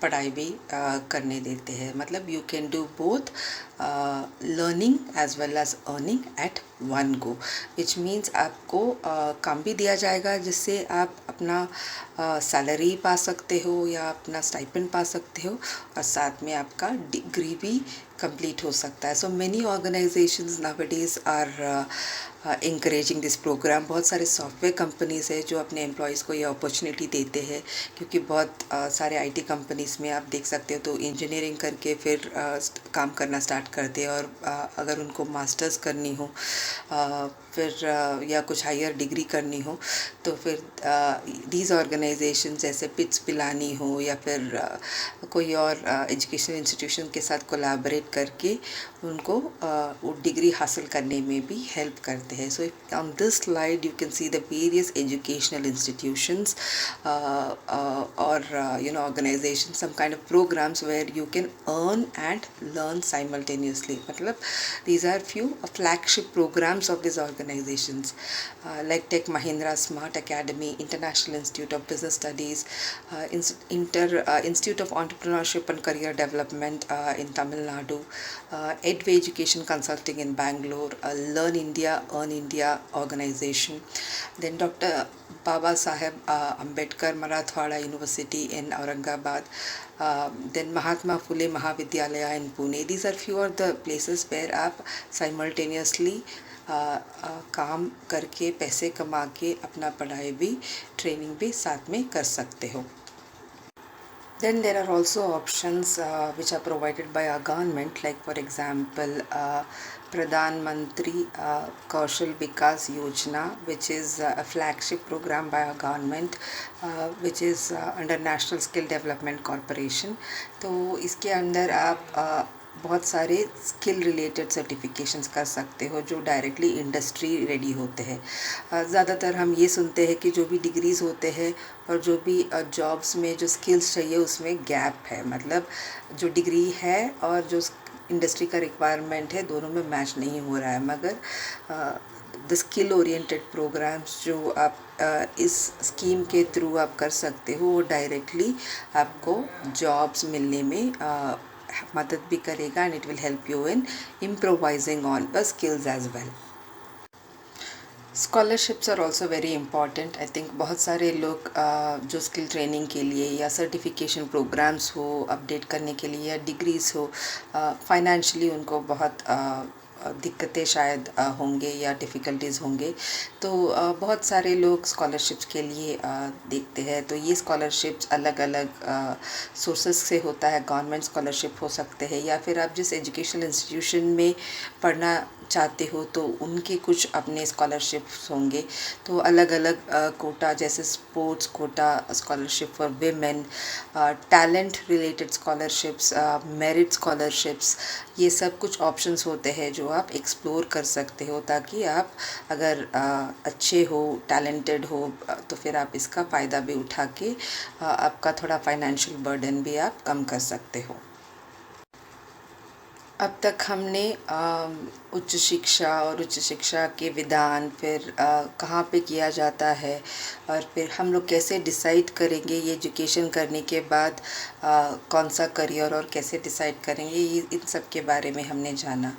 पढ़ाई भी करने देते हैं। मतलब you can do both learning as well as earning at one go, which means आपको काम भी दिया जाएगा जिससे आप अपना सैलरी पा सकते हो या अपना स्टाइपेंड पा सकते हो, और साथ में आपका डिग्री भी कंप्लीट हो सकता है। So many organisations nowadays are encouraging this programme. बहुत सारे सॉफ्टवेयर कंपनीज़ है जो अपने एम्प्लॉयज़ को ये अपॉर्चुनिटी देते हैं, क्योंकि बहुत सारे आईटी कंपनीज़ में आप देख सकते हो तो इंजीनियरिंग करके फिर काम करना स्टार्ट करते हैं, और अगर उनको मास्टर्स करनी हो फिर या कुछ हायर डिग्री करनी हो तो फिर दीज ऑर्गेनाइजेशन जैसे पिट्स पिलानी हो या फिर कोई और एजुकेशन इंस्टीट्यूशन के साथ कोलैबोरेट करके उनको वो डिग्री हासिल करने में भी हेल्प करते हैं। So on this slide you can see the various educational institutions or organization, some kind of programs where you can earn and learn simultaneously. मतलब these are few flagship programs of these organizations like Tech Mahindra Smart Academy, International Institute of Business Studies, Institute of Entrepreneurship and Career Development in Tamil Nadu, Edway Education Consulting in Bangalore, Learn India, Earn India organization, then Dr. Baba Saheb Ambedkar Marathwada University in Aurangabad, then Mahatma Phule Mahavidyalaya in Pune. These are few of the places where आप simultaneously काम करके पैसे कमा के अपना पढ़ाई भी ट्रेनिंग भी साथ में कर सकते हो। Then there are also options which are provided by our government, like for example Pradhan Mantri Kaushal Vikas Yojana, which is a flagship program by our government, which is under National Skill Development Corporation. तो इसके अंदर आप बहुत सारे स्किल रिलेटेड सर्टिफिकेशंस कर सकते हो जो डायरेक्टली इंडस्ट्री रेडी होते हैं। ज़्यादातर हम ये सुनते हैं कि जो भी डिग्रीज़ होते हैं और जो भी जॉब्स में जो स्किल्स चाहिए उसमें गैप है, मतलब जो डिग्री है और जो इंडस्ट्री का रिक्वायरमेंट है दोनों में मैच नहीं हो रहा है। मगर द स्किल ओरिएंटेड प्रोग्राम्स जो आप इस स्कीम के थ्रू आप कर सकते हो वो डायरेक्टली आपको जॉब्स मिलने में मदद भी करेगा, and it will help you in improvising on the skills as well. Scholarships are also very important. I think बहुत सारे लोग जो स्किल ट्रेनिंग के लिए या सर्टिफिकेशन प्रोग्राम्स हो अपडेट करने के लिए या डिग्रीज़ हो, फाइनेंशियली उनको बहुत दिक्कतें शायद होंगे या डिफ़िकल्टीज़ होंगे, तो बहुत सारे लोग स्कॉलरशिप्स के लिए देखते हैं। तो ये स्कॉलरशिप्स अलग अलग सोर्सेस से होता है। गवर्नमेंट स्कॉलरशिप हो सकते हैं या फिर आप जिस एजुकेशनल इंस्टीट्यूशन में पढ़ना चाहते हो तो उनके कुछ अपने स्कॉलरशिप्स होंगे। तो अलग अलग कोटा जैसे sports quota scholarship for women, talent related scholarships, merit scholarships, ये सब कुछ ऑप्शंस होते हैं जो आप एक्सप्लोर कर सकते हो, ताकि आप अगर अच्छे हो, टैलेंटेड हो तो फिर आप इसका फ़ायदा भी उठा के आपका थोड़ा फाइनेंशियल बर्डन भी आप कम कर सकते हो। अब तक हमने उच्च शिक्षा और उच्च शिक्षा के विधान, फिर कहाँ पे किया जाता है, और फिर हम लोग कैसे डिसाइड करेंगे ये एजुकेशन करने के बाद कौन सा करियर और कैसे डिसाइड करेंगे, ये इन सब के बारे में हमने जाना।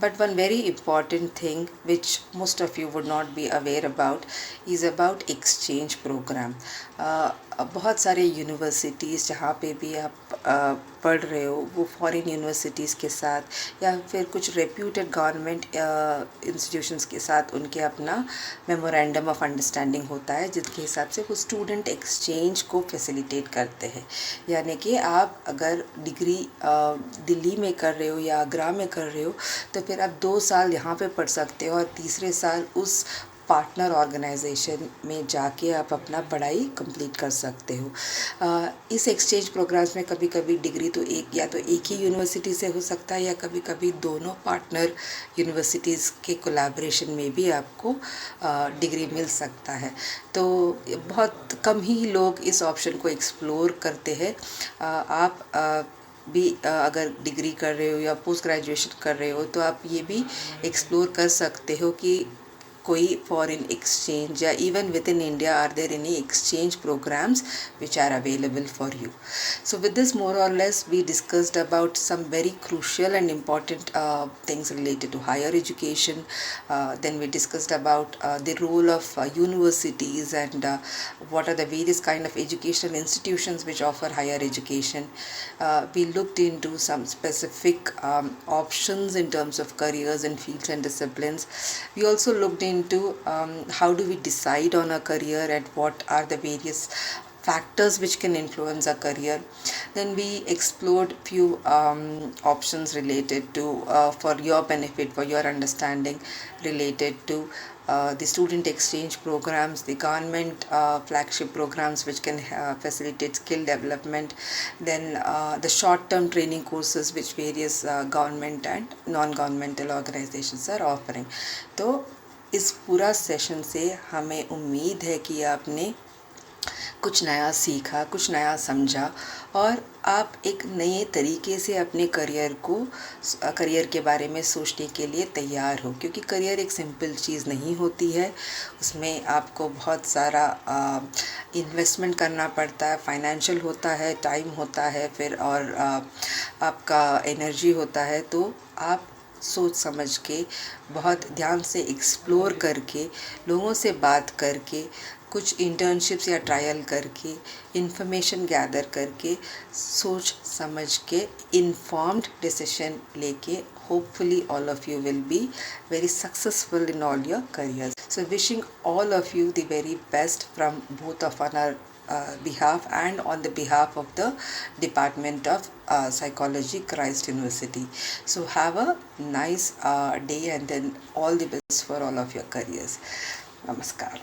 But one very important thing which most of you would not be aware about is about exchange programme. बहुत सारे यूनिवर्सिटीज़ जहाँ पे भी आप पढ़ रहे हो वो फॉरेन यूनिवर्सिटीज़ के साथ या फिर कुछ रेप्यूटेड गवर्नमेंट इंस्टीट्यूशंस के साथ उनके अपना मेमोरेंडम ऑफ अंडरस्टैंडिंग होता है, जिसके हिसाब से वो स्टूडेंट एक्सचेंज को फैसिलिटेट करते हैं। यानी कि आप अगर डिग्री दिल्ली में कर रहे हो या आगरा में कर रहे हो तो फिर आप 2 साल यहाँ पे पढ़ सकते हो और तीसरे साल उस पार्टनर ऑर्गेनाइजेशन में जाके आप अपना पढ़ाई कंप्लीट कर सकते हो। इस एक्सचेंज प्रोग्राम्स में कभी कभी डिग्री तो एक ही यूनिवर्सिटी से हो सकता है या कभी कभी दोनों पार्टनर यूनिवर्सिटीज़ के कोलैबोरेशन में भी आपको डिग्री मिल सकता है। तो बहुत कम ही लोग इस ऑप्शन को एक्सप्लोर करते हैं। आप भी अगर डिग्री कर रहे हो या पोस्ट ग्रेजुएशन कर रहे हो तो आप ये भी एक्सप्लोर कर सकते हो कि कोई फॉरेन एक्सचेंज या even within India are there any exchange programmes which are available for you. So with this, more or less we discussed about some very crucial and important things related to higher education. Then we discussed about the role of universities and what are the various kind of educational institutions which offer higher education. We looked into some specific options in terms of careers and fields and disciplines. We also looked into how do we decide on a career and what are the various factors which can influence a career. Then we explored few options related to for your benefit, for your understanding, related to the student exchange programs, the government flagship programs which can facilitate skill development, then the short-term training courses which various government and non-governmental organizations are offering. तो इस पूरा सेशन से हमें उम्मीद है कि आपने कुछ नया सीखा, कुछ नया समझा और आप एक नए तरीके से अपने करियर के बारे में सोचने के लिए तैयार हो, क्योंकि करियर एक सिंपल चीज़ नहीं होती है। उसमें आपको बहुत सारा इन्वेस्टमेंट करना पड़ता है, फाइनेंशियल होता है, टाइम होता है, फिर और आपका एनर्जी होता है। तो आप सोच समझ के, बहुत ध्यान से एक्सप्लोर करके, लोगों से बात करके, कुछ इंटर्नशिप्स या ट्रायल करके, इन्फॉर्मेशन गैदर करके, सोच समझ के, इन्फॉर्म्ड डिसीजन लेके, hopefully all of you will be very successful in all your careers. So wishing all of you the very best from both of our behalf and on the behalf of the Department of Psychology, Christ University. So have a nice day and then all the best for all of your careers. Namaskar.